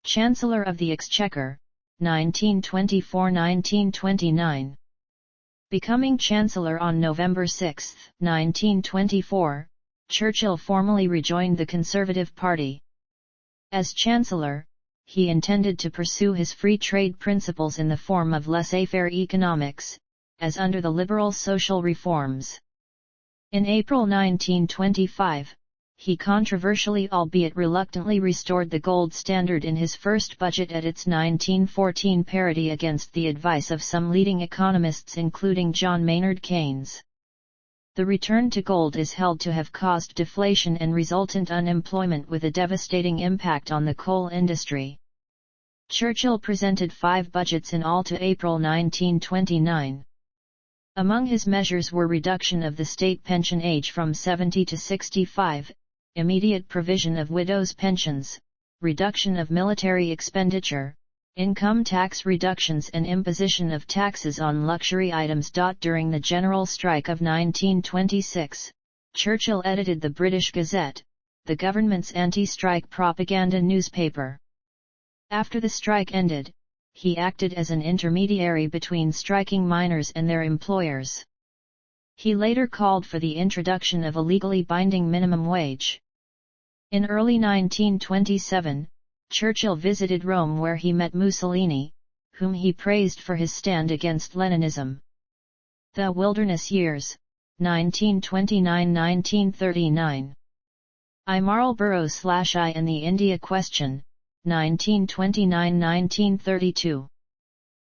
Chancellor of the Exchequer, 1924–1929. Becoming Chancellor on November 6, 1924, Churchill formally rejoined the Conservative Party. As Chancellor, he intended to pursue his free trade principles in the form of laissez-faire economics, as under the liberal social reforms. In April 1925, he controversially albeit reluctantly restored the gold standard in his first budget at its 1914 parity against the advice of some leading economists including John Maynard Keynes. The return to gold is held to have caused deflation and resultant unemployment with a devastating impact on the coal industry. Churchill presented 5 budgets in all to April 1929. Among his measures were reduction of the state pension age from 70 to 65, immediate provision of widows' pensions, reduction of military expenditure, income tax reductions and imposition of taxes on luxury items. During the general strike of 1926, Churchill edited the British Gazette, the government's anti-strike propaganda newspaper. After the strike ended, he acted as an intermediary between striking miners and their employers. He later called for the introduction of a legally binding minimum wage. In early 1927, Churchill visited Rome where he met Mussolini, whom he praised for his stand against Leninism. The Wilderness Years, 1929–1939. I Marlborough/I and the India Question, 1929–1932.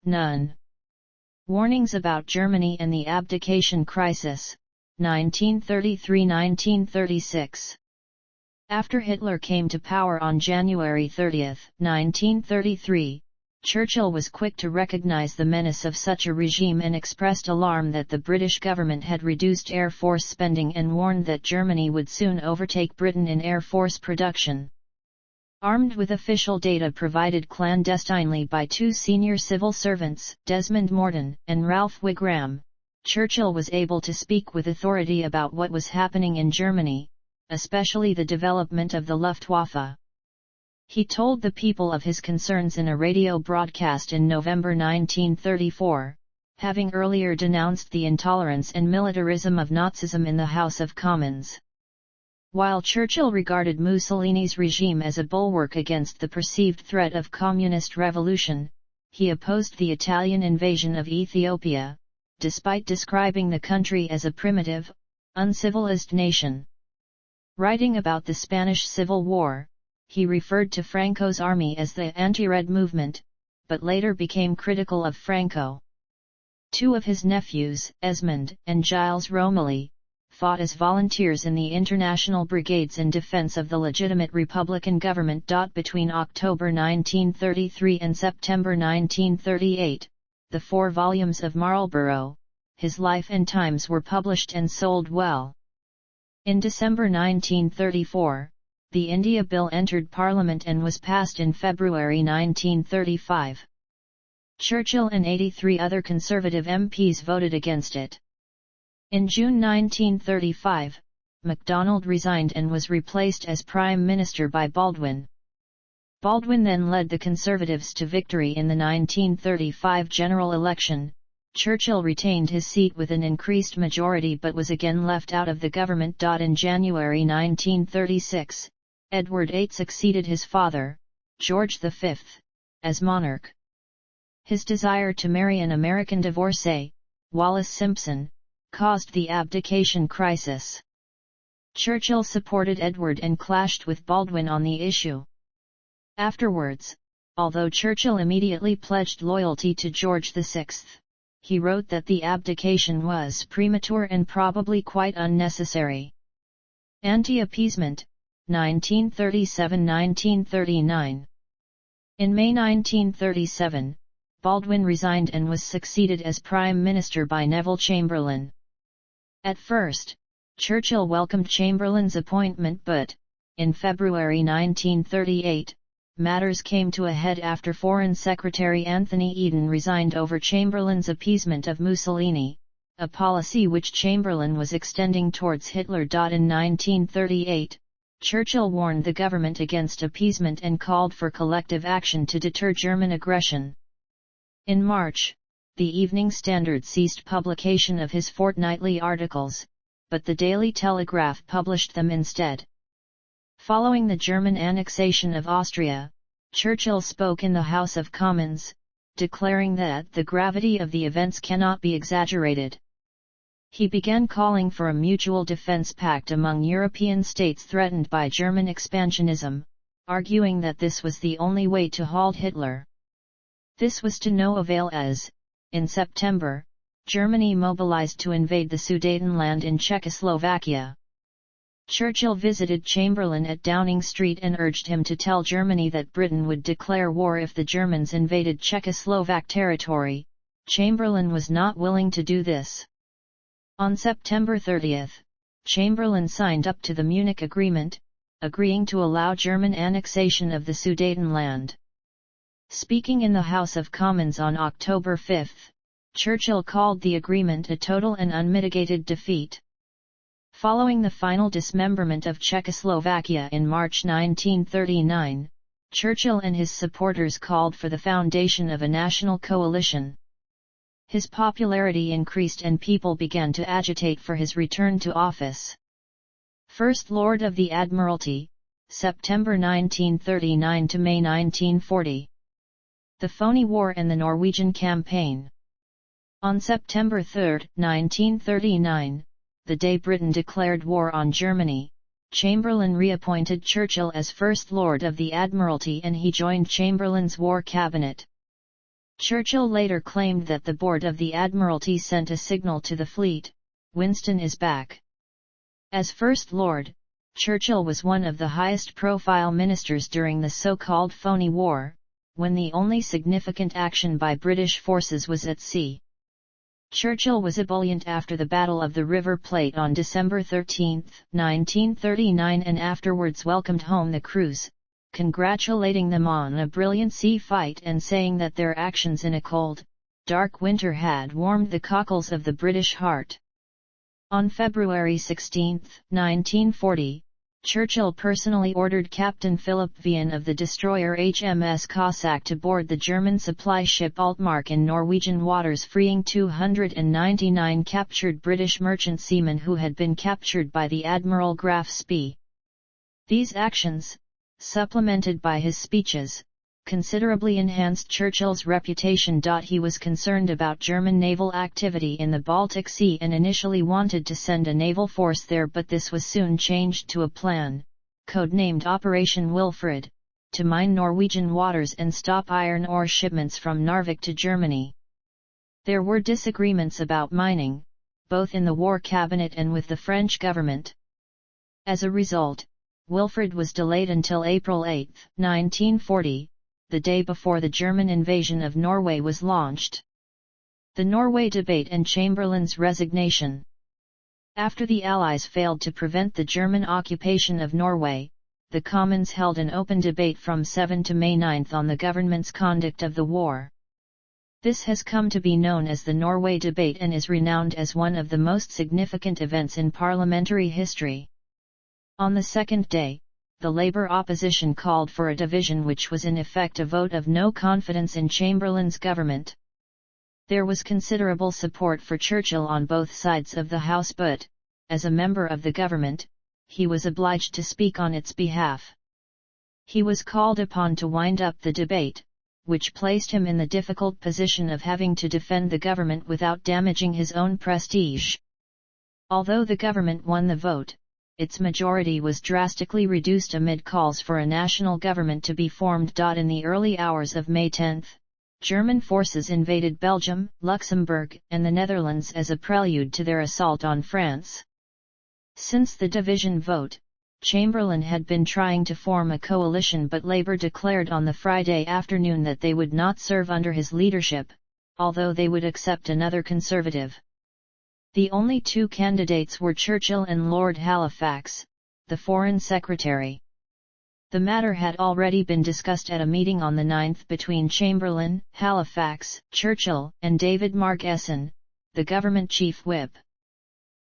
None. Warnings about Germany and the Abdication Crisis, 1933–1936. After Hitler came to power on January 30, 1933, Churchill was quick to recognize the menace of such a regime and expressed alarm that the British government had reduced Air Force spending and warned that Germany would soon overtake Britain in Air Force production. Armed with official data provided clandestinely by 2 senior civil servants, Desmond Morton and Ralph Wigram, Churchill was able to speak with authority about what was happening in Germany, especially the development of the Luftwaffe. He told the people of his concerns in a radio broadcast in November 1934, having earlier denounced the intolerance and militarism of Nazism in the House of Commons. While Churchill regarded Mussolini's regime as a bulwark against the perceived threat of communist revolution, he opposed the Italian invasion of Ethiopia, despite describing the country as a primitive, uncivilized nation. Writing about the Spanish Civil War, he referred to Franco's army as the anti-Red movement, but later became critical of Franco. 2 of his nephews, Esmond and Giles Romilly, fought as volunteers in the international brigades in defense of the legitimate Republican government. Between October 1933 and September 1938, the 4 volumes of Marlborough, His Life and Times were published and sold well. In December 1934, the India Bill entered Parliament and was passed in February 1935. Churchill and 83 other Conservative MPs voted against it. In June 1935, MacDonald resigned and was replaced as Prime Minister by Baldwin. Baldwin then led the Conservatives to victory in the 1935 general election. Churchill retained his seat with an increased majority but was again left out of the government. In January 1936, Edward VIII succeeded his father, George V, as monarch. His desire to marry an American divorcee, Wallis Simpson, caused the abdication crisis. Churchill supported Edward and clashed with Baldwin on the issue. Afterwards, although Churchill immediately pledged loyalty to George VI, he wrote that the abdication was premature and probably quite unnecessary. Anti-appeasement, 1937–1939. In May 1937, Baldwin resigned and was succeeded as Prime Minister by Neville Chamberlain. At first, Churchill welcomed Chamberlain's appointment but, in February 1938, matters came to a head after Foreign Secretary Anthony Eden resigned over Chamberlain's appeasement of Mussolini, a policy which Chamberlain was extending towards Hitler. In 1938, Churchill warned the government against appeasement and called for collective action to deter German aggression. In March, the Evening Standard ceased publication of his fortnightly articles, but the Daily Telegraph published them instead. Following the German annexation of Austria, Churchill spoke in the House of Commons, declaring that the gravity of the events cannot be exaggerated. He began calling for a mutual defense pact among European states threatened by German expansionism, arguing that this was the only way to halt Hitler. This was to no avail as, in September, Germany mobilized to invade the Sudetenland in Czechoslovakia. Churchill visited Chamberlain at Downing Street and urged him to tell Germany that Britain would declare war if the Germans invaded Czechoslovak territory. Chamberlain was not willing to do this. On September 30, Chamberlain signed up to the Munich Agreement, agreeing to allow German annexation of the Sudetenland. Speaking in the House of Commons on October 5, Churchill called the agreement a total and unmitigated defeat. Following the final dismemberment of Czechoslovakia in March 1939, Churchill and his supporters called for the foundation of a national coalition. His popularity increased and people began to agitate for his return to office. First Lord of the Admiralty, September 1939 to May 1940. The Phoney War and the Norwegian Campaign. On September 3, 1939, the day Britain declared war on Germany, Chamberlain reappointed Churchill as First Lord of the Admiralty and he joined Chamberlain's war cabinet. Churchill later claimed that the Board of the Admiralty sent a signal to the fleet, "Winston is back." As First Lord, Churchill was one of the highest-profile ministers during the so-called Phoney War, when the only significant action by British forces was at sea. Churchill was ebullient after the Battle of the River Plate on December 13, 1939 and afterwards welcomed home the crews, congratulating them on a brilliant sea fight and saying that their actions in a cold, dark winter had warmed the cockles of the British heart. On February 16, 1940, Churchill personally ordered Captain Philip Vian of the destroyer HMS Cossack to board the German supply ship Altmark in Norwegian waters, freeing 299 captured British merchant seamen who had been captured by the Admiral Graf Spee. These actions, supplemented by his speeches, considerably enhanced Churchill's reputation. He was concerned about German naval activity in the Baltic Sea and initially wanted to send a naval force there, but this was soon changed to a plan, codenamed Operation Wilfred, to mine Norwegian waters and stop iron ore shipments from Narvik to Germany. There were disagreements about mining, both in the War Cabinet and with the French government. As a result, Wilfred was delayed until April 8, 1940, the day before the German invasion of Norway was launched. The Norway debate and Chamberlain's resignation. After the Allies failed to prevent the German occupation of Norway, the Commons held an open debate from 7 to May 9 on the government's conduct of the war. This has come to be known as the Norway debate and is renowned as one of the most significant events in parliamentary history. On the second day, the Labour opposition called for a division which was in effect a vote of no confidence in Chamberlain's government. There was considerable support for Churchill on both sides of the House, but, as a member of the government, he was obliged to speak on its behalf. He was called upon to wind up the debate, which placed him in the difficult position of having to defend the government without damaging his own prestige. Although the government won the vote, its majority was drastically reduced amid calls for a national government to be formed. In the early hours of May 10, German forces invaded Belgium, Luxembourg, and the Netherlands as a prelude to their assault on France. Since the division vote, Chamberlain had been trying to form a coalition, but Labour declared on the Friday afternoon that they would not serve under his leadership, although they would accept another Conservative. The only two candidates were Churchill and Lord Halifax, the Foreign Secretary. The matter had already been discussed at a meeting on the 9th between Chamberlain, Halifax, Churchill, and David Mark Esson, the government chief whip.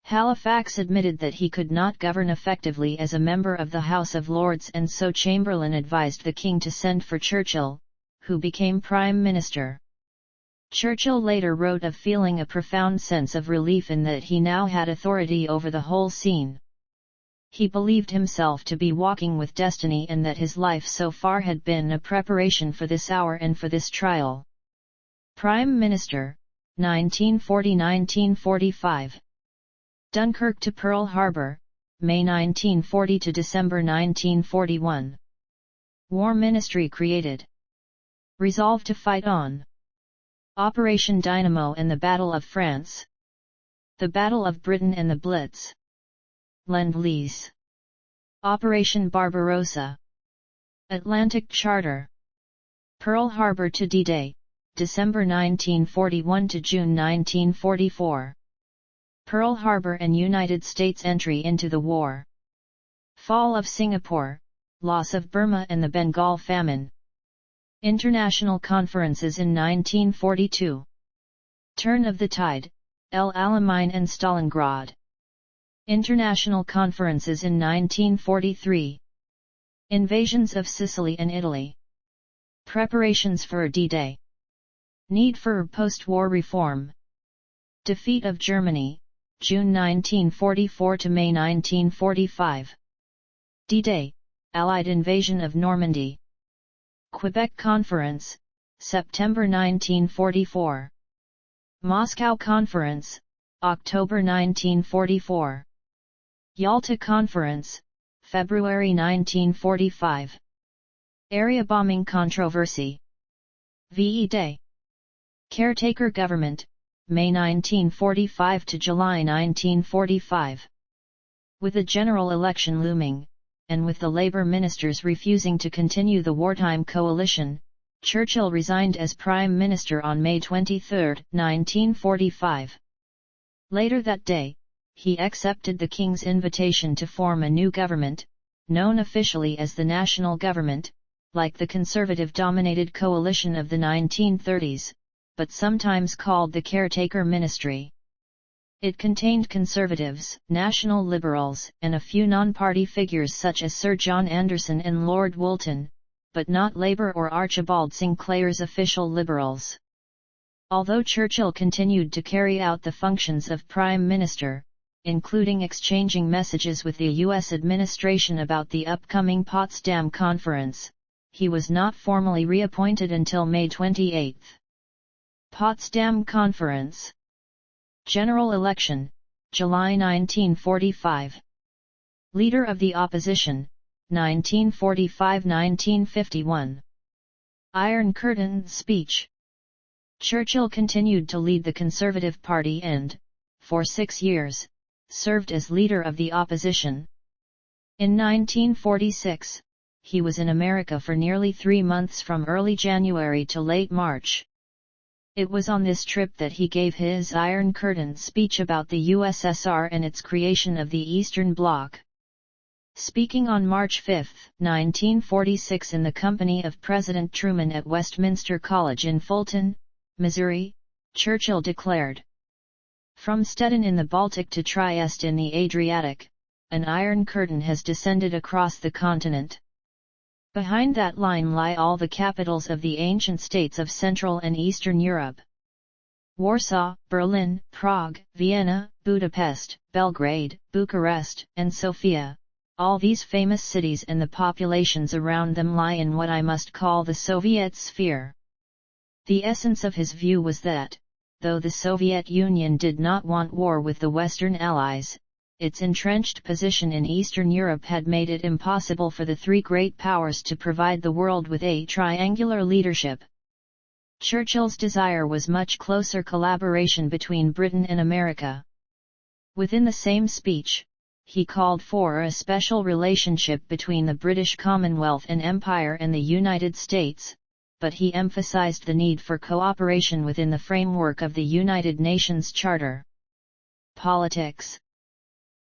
Halifax admitted that he could not govern effectively as a member of the House of Lords, and so Chamberlain advised the king to send for Churchill, who became Prime Minister. Churchill later wrote of feeling a profound sense of relief in that he now had authority over the whole scene. He believed himself to be walking with destiny, and that his life so far had been a preparation for this hour and for this trial. Prime Minister, 1940–1945. Dunkirk to Pearl Harbor, May 1940 to December 1941. War Ministry created. Resolve to fight on. Operation Dynamo and the Battle of France. The Battle of Britain and the Blitz. Lend-Lease. Operation Barbarossa. Atlantic Charter. Pearl Harbor to D-Day, December 1941 to June 1944. Pearl Harbor and United States entry into the war. Fall of Singapore, loss of Burma and the Bengal famine. International conferences in 1942. Turn of the tide, El Alamein and Stalingrad. International conferences in 1943. Invasions of Sicily and Italy. Preparations for D-Day. Need for post-war reform. Defeat of Germany, June 1944 to May 1945. D-Day, Allied invasion of Normandy. Quebec Conference, September 1944. Moscow Conference, October 1944. Yalta Conference, February 1945. Area bombing controversy. VE Day. Caretaker government, May 1945 to July 1945. With a general election looming, and with the Labour ministers refusing to continue the wartime coalition, Churchill resigned as Prime Minister on May 23, 1945. Later that day, he accepted the King's invitation to form a new government, known officially as the National Government, like the Conservative-dominated coalition of the 1930s, but sometimes called the Caretaker Ministry. It contained Conservatives, National Liberals, and a few non-party figures such as Sir John Anderson and Lord Woolton, but not Labour or Archibald Sinclair's official Liberals. Although Churchill continued to carry out the functions of Prime Minister, including exchanging messages with the U.S. administration about the upcoming Potsdam Conference, he was not formally reappointed until May 28. Potsdam Conference. General election, July 1945. Leader of the Opposition, 1945–1951. Iron Curtain speech. Churchill continued to lead the Conservative Party and, for 6 years, served as leader of the opposition. In 1946, he was in America for nearly 3 months from early January to late March. It was on this trip that he gave his Iron Curtain speech about the USSR and its creation of the Eastern Bloc. Speaking on March 5, 1946 in the company of President Truman at Westminster College in Fulton, Missouri, Churchill declared, "From Stettin in the Baltic to Trieste in the Adriatic, an Iron Curtain has descended across the continent. Behind that line lie all the capitals of the ancient states of Central and Eastern Europe. Warsaw, Berlin, Prague, Vienna, Budapest, Belgrade, Bucharest, and Sofia, all these famous cities and the populations around them lie in what I must call the Soviet sphere." The essence of his view was that, though the Soviet Union did not want war with the Western Allies, its entrenched position in Eastern Europe had made it impossible for the three great powers to provide the world with a triangular leadership. Churchill's desire was much closer collaboration between Britain and America. Within the same speech, he called for a special relationship between the British Commonwealth and Empire and the United States, but he emphasized the need for cooperation within the framework of the United Nations Charter. Politics.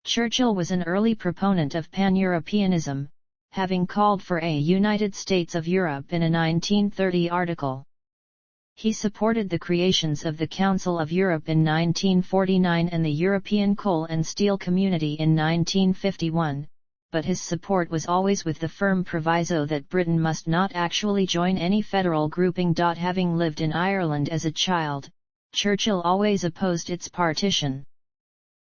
Churchill was an early proponent of pan-Europeanism, having called for a United States of Europe in a 1930 article. He supported the creations of the Council of Europe in 1949 and the European Coal and Steel Community in 1951, but his support was always with the firm proviso that Britain must not actually join any federal grouping. Having lived in Ireland as a child, Churchill always opposed its partition.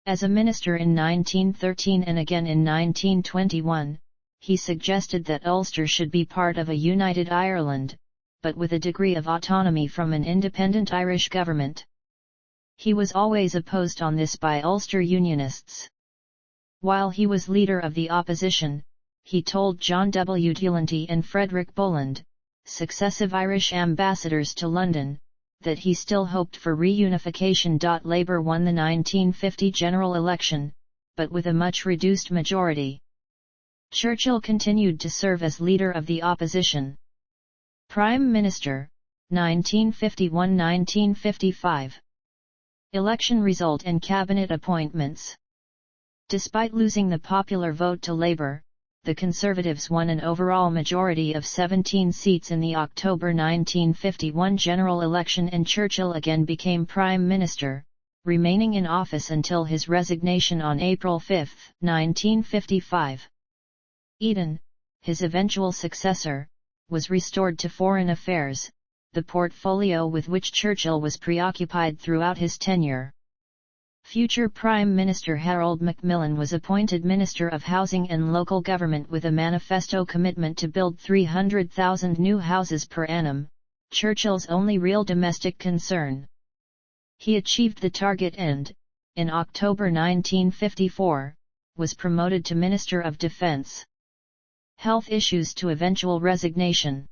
As a minister in 1913 and again in 1921, he suggested that Ulster should be part of a united Ireland, but with a degree of autonomy from an independent Irish government. He was always opposed on this by Ulster Unionists. While he was leader of the opposition, he told John W. Dullenty and Frederick Boland, successive Irish ambassadors to London, that he still hoped for reunification. Labour won the 1950 general election, but with a much reduced majority. Churchill continued to serve as leader of the opposition. Prime Minister, 1951–1955. Election result and cabinet appointments. Despite losing the popular vote to Labour, the Conservatives won an overall majority of 17 seats in the October 1951 general election and Churchill again became Prime Minister, remaining in office until his resignation on April 5, 1955. Eden, his eventual successor, was restored to foreign affairs, the portfolio with which Churchill was preoccupied throughout his tenure. Future Prime Minister Harold Macmillan was appointed Minister of Housing and Local Government with a manifesto commitment to build 300,000 new houses per annum, Churchill's only real domestic concern. He achieved the target and, in October 1954, was promoted to Minister of Defence. Health issues to eventual resignation.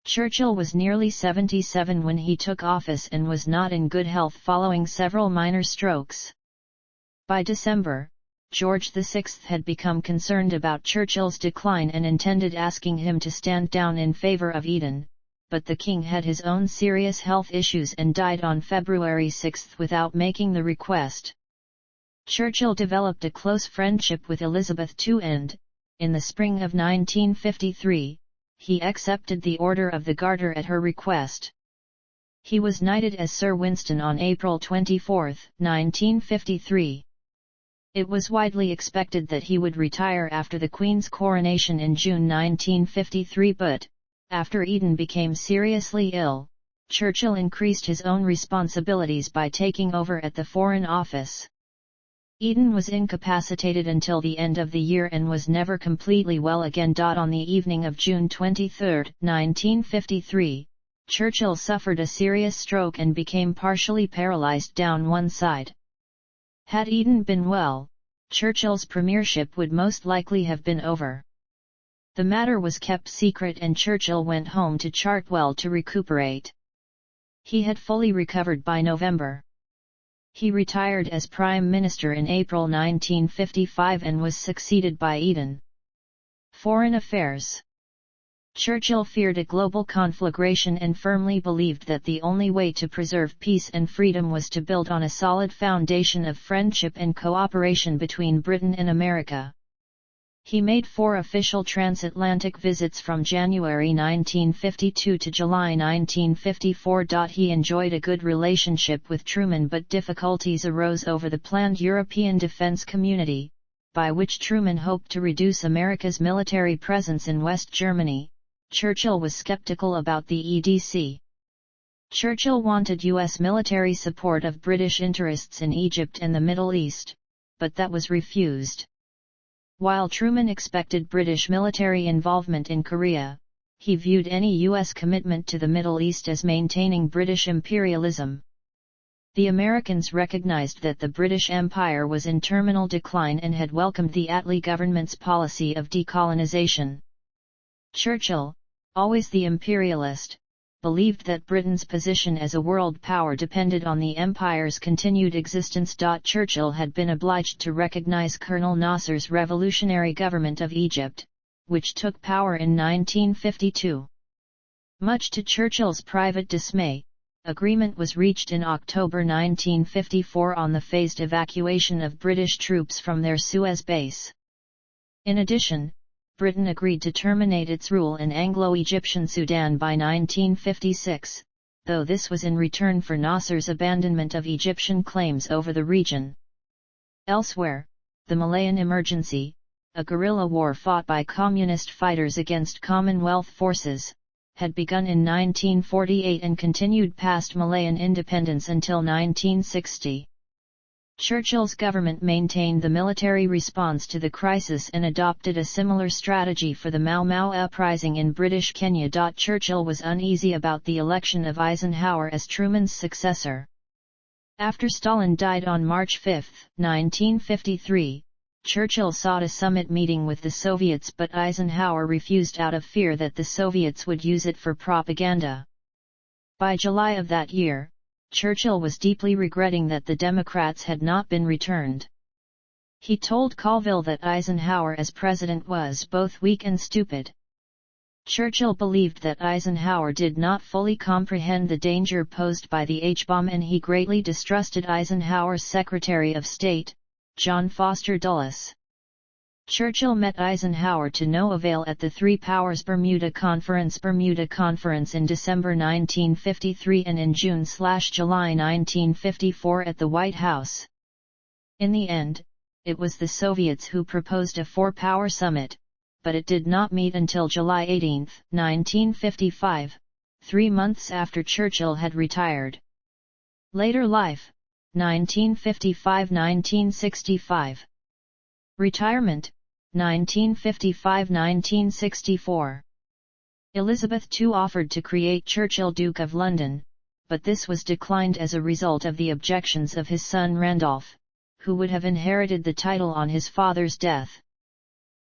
Churchill was nearly 77 when he took office and was not in good health following several minor strokes. By December, George VI had become concerned about Churchill's decline and intended asking him to stand down in favour of Eden, but the king had his own serious health issues and died on February 6 without making the request. Churchill developed a close friendship with Elizabeth II and, in the spring of 1953, he accepted the Order of the Garter at her request. He was knighted as Sir Winston on April 24, 1953. It was widely expected that he would retire after the Queen's coronation in June 1953, but, after Eden became seriously ill, Churchill increased his own responsibilities by taking over at the Foreign Office. Eden was incapacitated until the end of the year and was never completely well again. On the evening of June 23, 1953, Churchill suffered a serious stroke and became partially paralyzed down one side. Had Eden been well, Churchill's premiership would most likely have been over. The matter was kept secret and Churchill went home to Chartwell to recuperate. He had fully recovered by November. He retired as Prime Minister in April 1955 and was succeeded by Eden. Foreign Affairs. Churchill feared a global conflagration and firmly believed that the only way to preserve peace and freedom was to build on a solid foundation of friendship and cooperation between Britain and America. He made 4 official transatlantic visits from January 1952 to July 1954. He enjoyed a good relationship with Truman, but difficulties arose over the planned European Defense Community, by which Truman hoped to reduce America's military presence in West Germany. Churchill was skeptical about the EDC. Churchill wanted U.S. military support of British interests in Egypt and the Middle East, but that was refused. While Truman expected British military involvement in Korea, he viewed any U.S. commitment to the Middle East as maintaining British imperialism. The Americans recognized that the British Empire was in terminal decline and had welcomed the Attlee government's policy of decolonization. Churchill, always the imperialist, believed that Britain's position as a world power depended on the empire's continued existence. Churchill had been obliged to recognize Colonel Nasser's revolutionary government of Egypt, which took power in 1952. Much to Churchill's private dismay, agreement was reached in October 1954 on the phased evacuation of British troops from their Suez base. In addition, Britain agreed to terminate its rule in Anglo-Egyptian Sudan by 1956, though this was in return for Nasser's abandonment of Egyptian claims over the region. Elsewhere, the Malayan Emergency, a guerrilla war fought by communist fighters against Commonwealth forces, had begun in 1948 and continued past Malayan independence until 1960. Churchill's government maintained the military response to the crisis and adopted a similar strategy for the Mau Mau uprising in British Kenya. Churchill was uneasy about the election of Eisenhower as Truman's successor. After Stalin died on March 5, 1953, Churchill sought a summit meeting with the Soviets, but Eisenhower refused out of fear that the Soviets would use it for propaganda. By July of that year, Churchill was deeply regretting that the Democrats had not been returned. He told Colville that Eisenhower as president was both weak and stupid. Churchill believed that Eisenhower did not fully comprehend the danger posed by the H-bomb, and he greatly distrusted Eisenhower's Secretary of State, John Foster Dulles. Churchill met Eisenhower to no avail at the Three Powers Bermuda Conference in December 1953 and in June/July 1954 at the White House. In the end, it was the Soviets who proposed a four-power summit, but it did not meet until July 18, 1955, 3 months after Churchill had retired. Later life, 1955–1965. Retirement, 1955–1964. Elizabeth II offered to create Churchill Duke of London, but this was declined as a result of the objections of his son Randolph, who would have inherited the title on his father's death.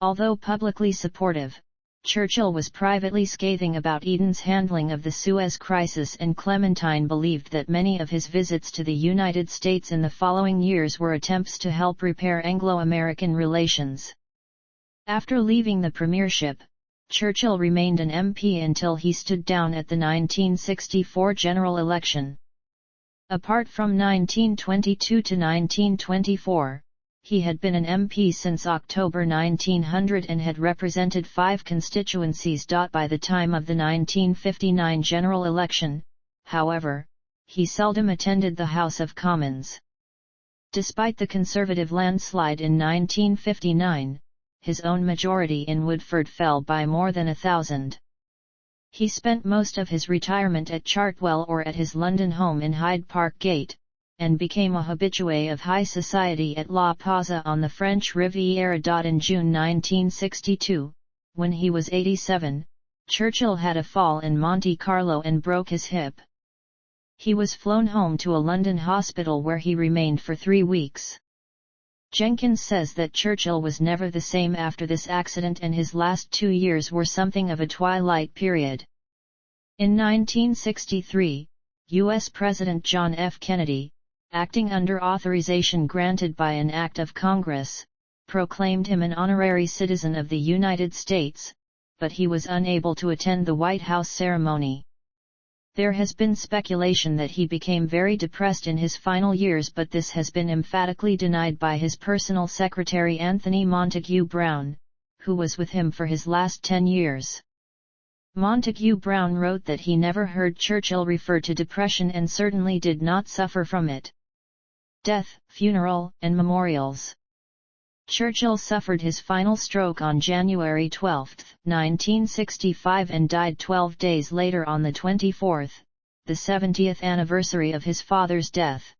Although publicly supportive, Churchill was privately scathing about Eden's handling of the Suez Crisis, and Clementine believed that many of his visits to the United States in the following years were attempts to help repair Anglo-American relations. After leaving the premiership, Churchill remained an MP until he stood down at the 1964 general election. Apart from 1922 to 1924, he had been an MP since October 1900 and had represented 5 constituencies. By the time of the 1959 general election, however, he seldom attended the House of Commons. Despite the Conservative landslide in 1959, his own majority in Woodford fell by more than 1,000. He spent most of his retirement at Chartwell or at his London home in Hyde Park Gate, and became a habitué of high society at La Pausa on the French Riviera. In June 1962, when he was 87, Churchill had a fall in Monte Carlo and broke his hip. He was flown home to a London hospital where he remained for 3 weeks. Jenkins says that Churchill was never the same after this accident, and his last 2 years were something of a twilight period. In 1963, U.S. President John F. Kennedy, acting under authorization granted by an act of Congress, proclaimed him an honorary citizen of the United States, but he was unable to attend the White House ceremony. There has been speculation that he became very depressed in his final years, but this has been emphatically denied by his personal secretary Anthony Montague Brown, who was with him for his last 10 years. Montague Brown wrote that he never heard Churchill refer to depression and certainly did not suffer from it. Death, funeral, and memorials. Churchill suffered his final stroke on January 12, 1965 and died 12 days later on the 24th, the 70th anniversary of his father's death.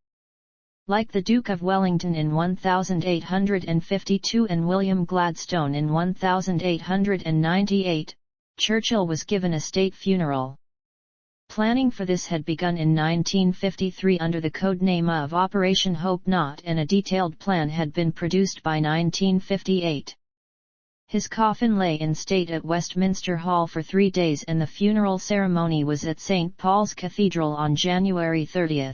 Like the Duke of Wellington in 1852 and William Gladstone in 1898, Churchill was given a state funeral. Planning for this had begun in 1953 under the code name of Operation Hope Not, and a detailed plan had been produced by 1958. His coffin lay in state at Westminster Hall for 3 days, and the funeral ceremony was at St. Paul's Cathedral on January 30.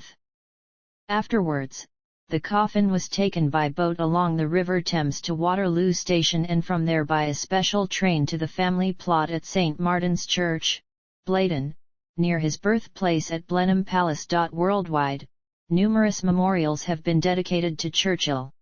Afterwards, the coffin was taken by boat along the River Thames to Waterloo Station, and from there by a special train to the family plot at St. Martin's Church, Blaydon, near his birthplace at Blenheim Palace. Worldwide, numerous memorials have been dedicated to Churchill.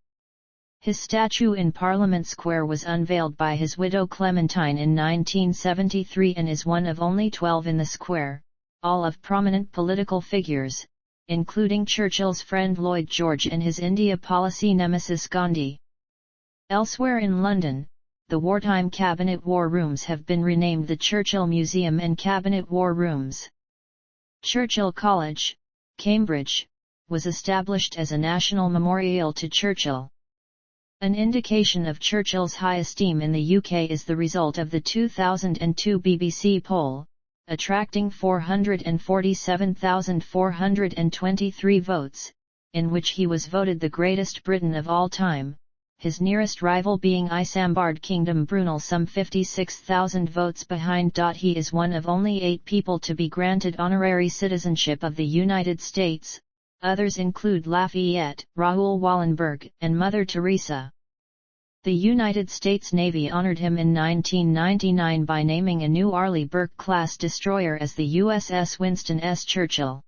His statue in Parliament Square was unveiled by his widow Clementine in 1973 and is one of only 12 in the square, all of prominent political figures, including Churchill's friend Lloyd George and his India policy nemesis Gandhi. Elsewhere in London, the wartime Cabinet War Rooms have been renamed the Churchill Museum and Cabinet War Rooms. Churchill College, Cambridge, was established as a national memorial to Churchill. An indication of Churchill's high esteem in the UK is the result of the 2002 BBC poll, attracting 447,423 votes, in which he was voted the greatest Briton of all time, his nearest rival being Isambard Kingdom Brunel some 56,000 votes behind. He is one of only 8 people to be granted honorary citizenship of the United States. Others include Lafayette, Raoul Wallenberg, and Mother Teresa. The United States Navy honored him in 1999 by naming a new Arleigh Burke-class destroyer as the USS Winston S. Churchill.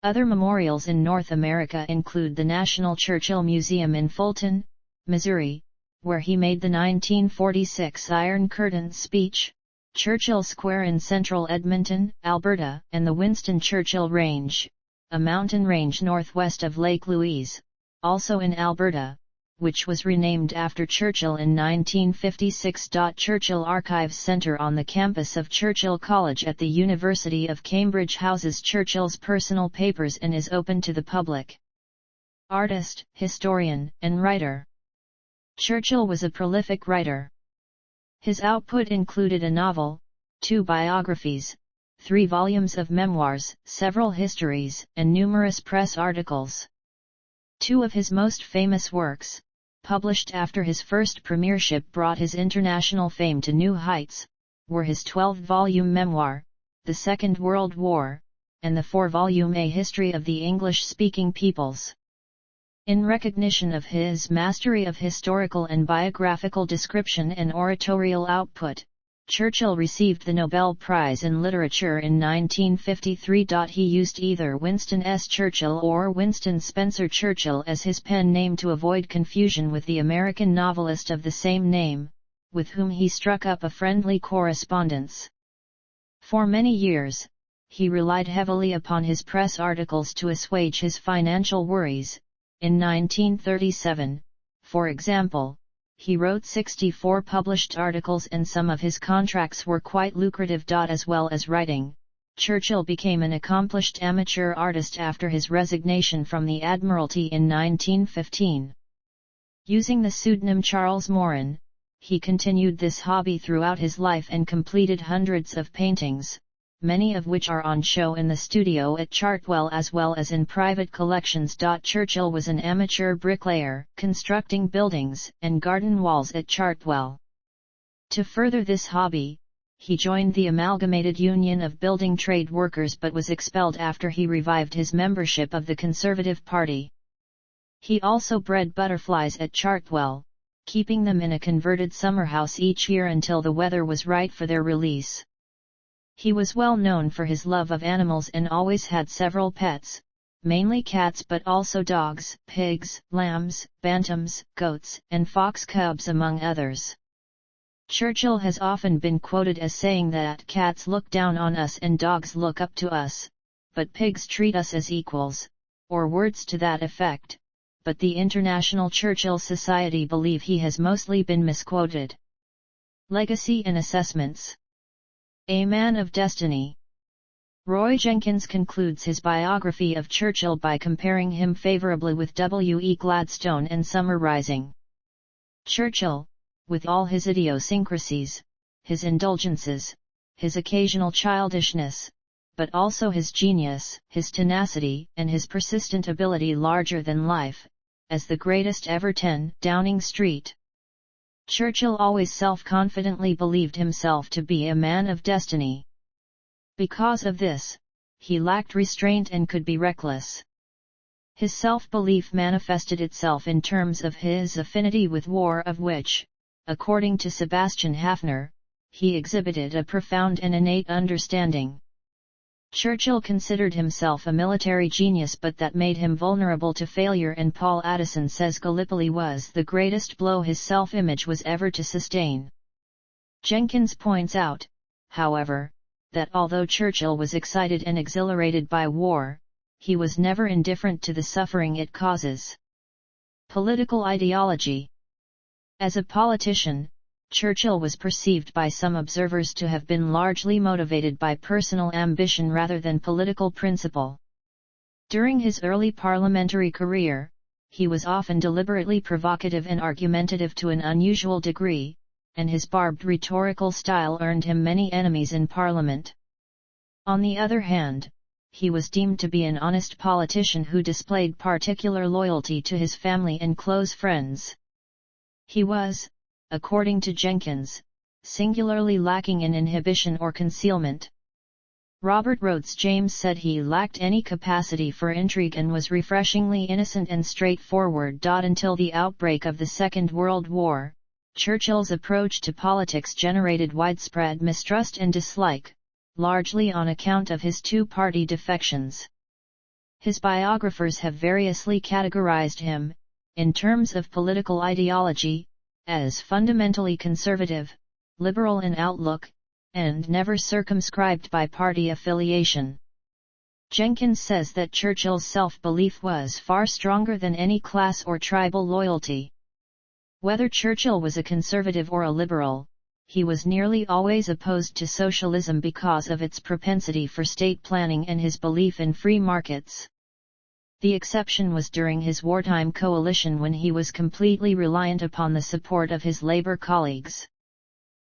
Other memorials in North America include the National Churchill Museum in Fulton, Missouri, where he made the 1946 Iron Curtain speech, Churchill Square in central Edmonton, Alberta, and the Winston Churchill Range, a mountain range northwest of Lake Louise, also in Alberta, which was renamed after Churchill in 1956. Churchill Archives Centre on the campus of Churchill College at the University of Cambridge houses Churchill's personal papers and is open to the public. Artist, historian, and writer. Churchill was a prolific writer. His output included a novel, 2 biographies, 3 volumes of memoirs, several histories, and numerous press articles. 2 of his most famous works, published after his first premiership brought his international fame to new heights, were his 12-volume memoir, The Second World War, and the 4-volume A History of the English-Speaking Peoples. In recognition of his mastery of historical and biographical description and oratorial output, Churchill received the Nobel Prize in Literature in 1953. He used either Winston S. Churchill or Winston Spencer Churchill as his pen name to avoid confusion with the American novelist of the same name, with whom he struck up a friendly correspondence. For many years, he relied heavily upon his press articles to assuage his financial worries. In 1937, for example, he wrote 64 published articles and some of his contracts were quite lucrative. As well as writing, Churchill became an accomplished amateur artist after his resignation from the Admiralty in 1915. Using the pseudonym Charles Morin, he continued this hobby throughout his life and completed hundreds of paintings, many of which are on show in the studio at Chartwell as well as in private collections. Churchill was an amateur bricklayer, constructing buildings and garden walls at Chartwell. To further this hobby, he joined the Amalgamated Union of Building Trade Workers but was expelled after he revived his membership of the Conservative Party. He also bred butterflies at Chartwell, keeping them in a converted summerhouse each year until the weather was right for their release. He was well known for his love of animals and always had several pets, mainly cats but also dogs, pigs, lambs, bantams, goats, and fox cubs among others. Churchill has often been quoted as saying that cats look down on us and dogs look up to us, but pigs treat us as equals, or words to that effect, but the International Churchill Society believe he has mostly been misquoted. Legacy and assessments. A Man of Destiny. Roy Jenkins concludes his biography of Churchill by comparing him favourably with W. E. Gladstone and summarising. Churchill, with all his idiosyncrasies, his indulgences, his occasional childishness, but also his genius, his tenacity, and his persistent ability larger than life, as the greatest ever. 10 Downing Street. Churchill always self-confidently believed himself to be a man of destiny. Because of this, he lacked restraint and could be reckless. His self-belief manifested itself in terms of his affinity with war, of which, according to Sebastian Haffner, he exhibited a profound and innate understanding. Churchill considered himself a military genius, but that made him vulnerable to failure, and Paul Addison says Gallipoli was the greatest blow his self-image was ever to sustain. Jenkins points out, however, that although Churchill was excited and exhilarated by war, he was never indifferent to the suffering it causes. Political ideology. As a politician, Churchill was perceived by some observers to have been largely motivated by personal ambition rather than political principle. During his early parliamentary career, he was often deliberately provocative and argumentative to an unusual degree, and his barbed rhetorical style earned him many enemies in Parliament. On the other hand, he was deemed to be an honest politician who displayed particular loyalty to his family and close friends. He was, according to Jenkins, singularly lacking in inhibition or concealment. Robert Rhodes James said he lacked any capacity for intrigue and was refreshingly innocent and straightforward. Until the outbreak of the Second World War, Churchill's approach to politics generated widespread mistrust and dislike, largely on account of his two-party defections. His biographers have variously categorized him, in terms of political ideology, as fundamentally conservative, liberal in outlook, and never circumscribed by party affiliation. Jenkins says that Churchill's self-belief was far stronger than any class or tribal loyalty. Whether Churchill was a conservative or a liberal, he was nearly always opposed to socialism because of its propensity for state planning and his belief in free markets. The exception was during his wartime coalition, when he was completely reliant upon the support of his Labour colleagues.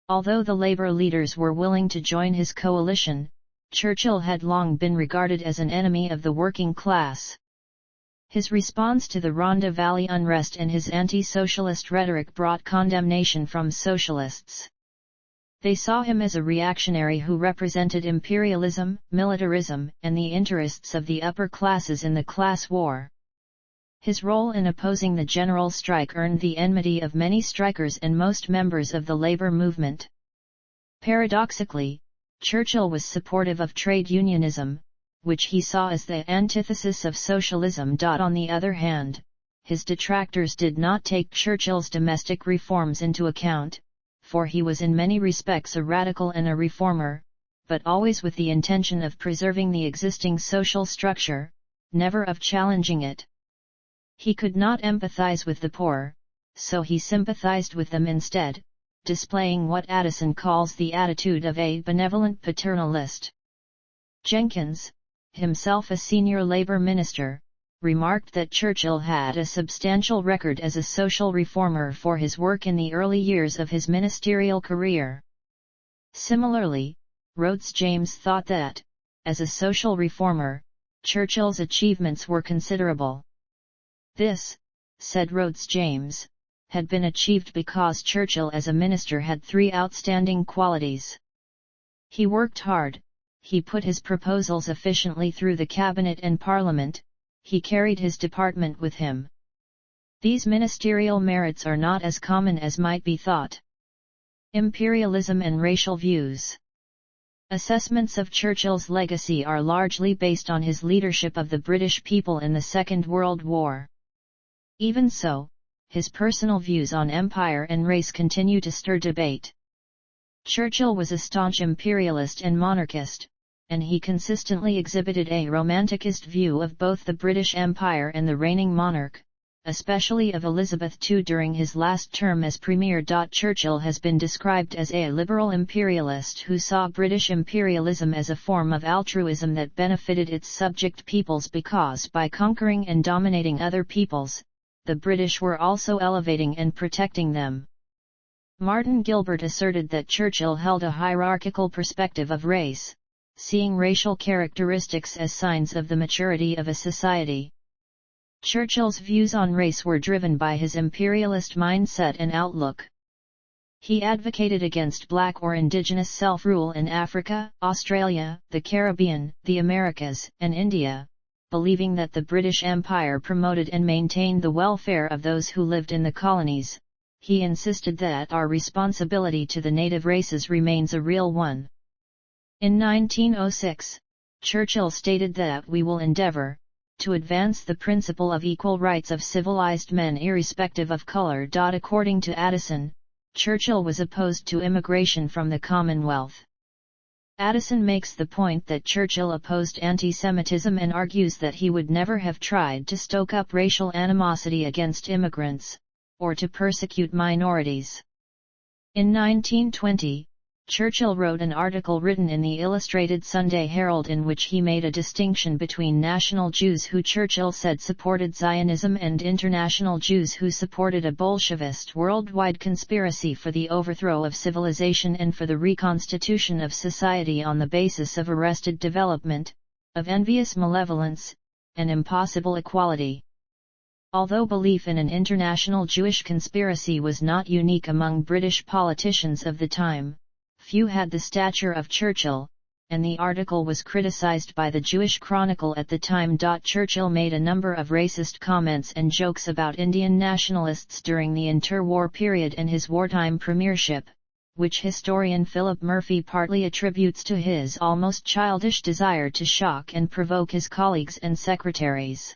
Although the Labour leaders were willing to join his coalition, Churchill had long been regarded as an enemy of the working class. His response to the Rhondda Valley unrest and his anti-socialist rhetoric brought condemnation from socialists. They saw him as a reactionary who represented imperialism, militarism, and the interests of the upper classes in the class war. His role in opposing the general strike earned the enmity of many strikers and most members of the labor movement. Paradoxically, Churchill was supportive of trade unionism, which he saw as the antithesis of socialism. On the other hand, his detractors did not take Churchill's domestic reforms into account, for he was in many respects a radical and a reformer, but always with the intention of preserving the existing social structure, never of challenging it. He could not empathize with the poor, so he sympathized with them instead, displaying what Addison calls the attitude of a benevolent paternalist. Jenkins, himself a senior Labour minister, remarked that Churchill had a substantial record as a social reformer for his work in the early years of his ministerial career. Similarly, Rhodes James thought that, as a social reformer, Churchill's achievements were considerable. This, said Rhodes James, had been achieved because Churchill as a minister had three outstanding qualities. He worked hard, he put his proposals efficiently through the cabinet and parliament, he carried his department with him. These ministerial merits are not as common as might be thought. Imperialism and racial views. Assessments of Churchill's legacy are largely based on his leadership of the British people in the Second World War. Even so, his personal views on empire and race continue to stir debate. Churchill was a staunch imperialist and monarchist, and he consistently exhibited a romanticist view of both the British Empire and the reigning monarch, especially of Elizabeth II during his last term as Premier. Churchill has been described as a liberal imperialist who saw British imperialism as a form of altruism that benefited its subject peoples because by conquering and dominating other peoples, the British were also elevating and protecting them. Martin Gilbert asserted that Churchill held a hierarchical perspective of race, seeing racial characteristics as signs of the maturity of a society. Churchill's views on race were driven by his imperialist mindset and outlook. He advocated against black or indigenous self-rule in Africa, Australia, the Caribbean, the Americas, and India, believing that the British Empire promoted and maintained the welfare of those who lived in the colonies. He insisted that our responsibility to the native races remains a real one. In 1906, Churchill stated that we will endeavour to advance the principle of equal rights of civilized men irrespective of colour. According to Addison, Churchill was opposed to immigration from the Commonwealth. Addison makes the point that Churchill opposed anti-Semitism and argues that he would never have tried to stoke up racial animosity against immigrants, or to persecute minorities. In 1920, Churchill wrote an article written in the Illustrated Sunday Herald in which he made a distinction between national Jews who Churchill said supported Zionism and international Jews who supported a Bolshevist worldwide conspiracy for the overthrow of civilization and for the reconstitution of society on the basis of arrested development, of envious malevolence, and impossible equality. Although belief in an international Jewish conspiracy was not unique among British politicians of the time, few had the stature of Churchill, and the article was criticized by the Jewish Chronicle at the time. Churchill made a number of racist comments and jokes about Indian nationalists during the interwar period and his wartime premiership, which historian Philip Murphy partly attributes to his almost childish desire to shock and provoke his colleagues and secretaries.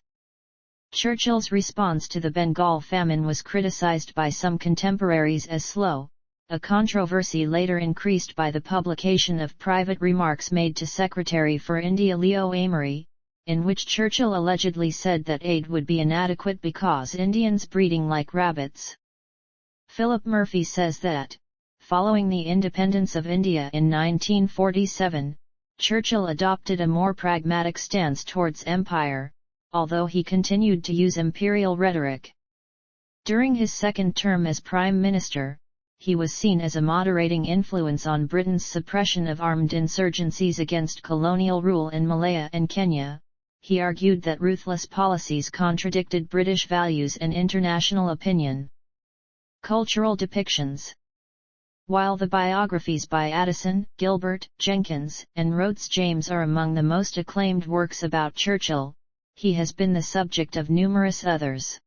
Churchill's response to the Bengal famine was criticized by some contemporaries as slow, a controversy later increased by the publication of private remarks made to Secretary for India Leo Amery, in which Churchill allegedly said that aid would be inadequate because Indians breeding like rabbits. Philip Murphy says that, following the independence of India in 1947, Churchill adopted a more pragmatic stance towards empire, although he continued to use imperial rhetoric. During his second term as Prime Minister, he was seen as a moderating influence on Britain's suppression of armed insurgencies against colonial rule in Malaya and Kenya. He argued that ruthless policies contradicted British values and international opinion. Cultural depictions. While the biographies by Addison, Gilbert, Jenkins, and Rhodes James are among the most acclaimed works about Churchill, he has been the subject of numerous others.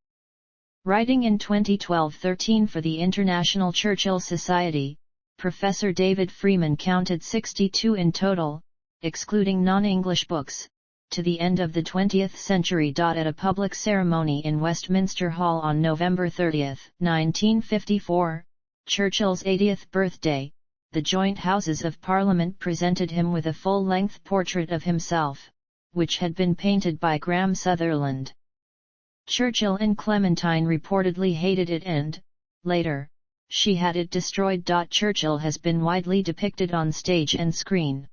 Writing in 2012-13 for the International Churchill Society, Professor David Freeman counted 62 in total, excluding non-English books, to the end of the 20th century. At a public ceremony in Westminster Hall on November 30, 1954, Churchill's 80th birthday, the joint Houses of Parliament presented him with a full-length portrait of himself, which had been painted by Graham Sutherland. Churchill and Clementine reportedly hated it and, later, she had it destroyed. Churchill has been widely depicted on stage and screen.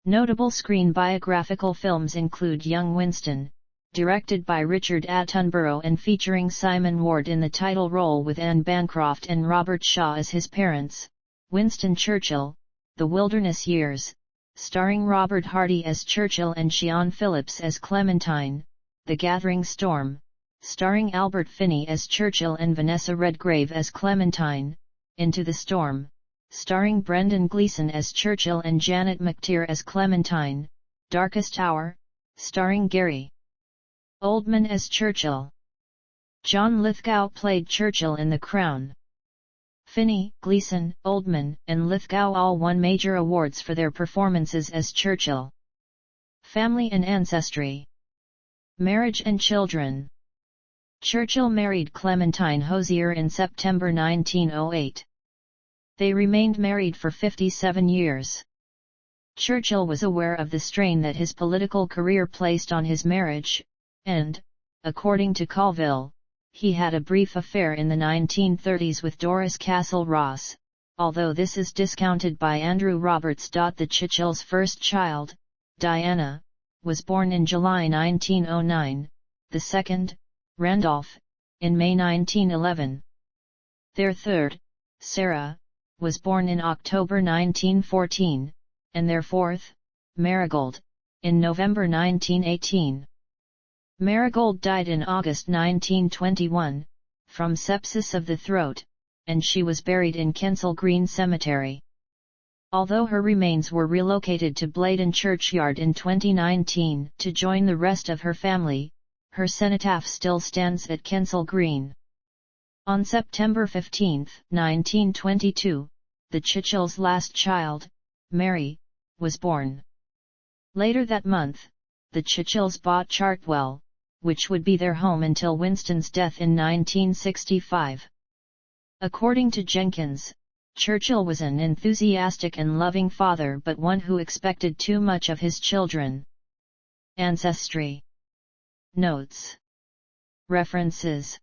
Notable screen biographical films include Young Winston, directed by Richard Attenborough and featuring Simon Ward in the title role with Anne Bancroft and Robert Shaw as his parents, Winston Churchill, The Wilderness Years, starring Robert Hardy as Churchill and Siân Phillips as Clementine, The Gathering Storm, starring Albert Finney as Churchill and Vanessa Redgrave as Clementine, Into the Storm, starring Brendan Gleeson as Churchill and Janet McTeer as Clementine, Darkest Hour, starring Gary Oldman as Churchill. John Lithgow played Churchill in The Crown. Finney, Gleeson, Oldman, and Lithgow all won major awards for their performances as Churchill. Family and ancestry. Marriage and children. Churchill married Clementine Hosier in September 1908. They remained married for 57 years. Churchill was aware of the strain that his political career placed on his marriage, and, according to Colville, he had a brief affair in the 1930s with Doris Castle Ross, although this is discounted by Andrew Roberts. The Churchills' first child, Diana, was born in July 1909, the second, Randolph, in May 1911. Their third, Sarah, was born in October 1914, and their fourth, Marigold, in November 1918. Marigold died in August 1921, from sepsis of the throat, and she was buried in Kensal Green Cemetery. Although her remains were relocated to Blaydon Churchyard in 2019 to join the rest of her family, her cenotaph still stands at Kensal Green. On September 15, 1922, the Churchills' last child, Mary, was born. Later that month, the Churchills bought Chartwell, which would be their home until Winston's death in 1965. According to Jenkins, Churchill was an enthusiastic and loving father but one who expected too much of his children. Ancestry. Notes. References.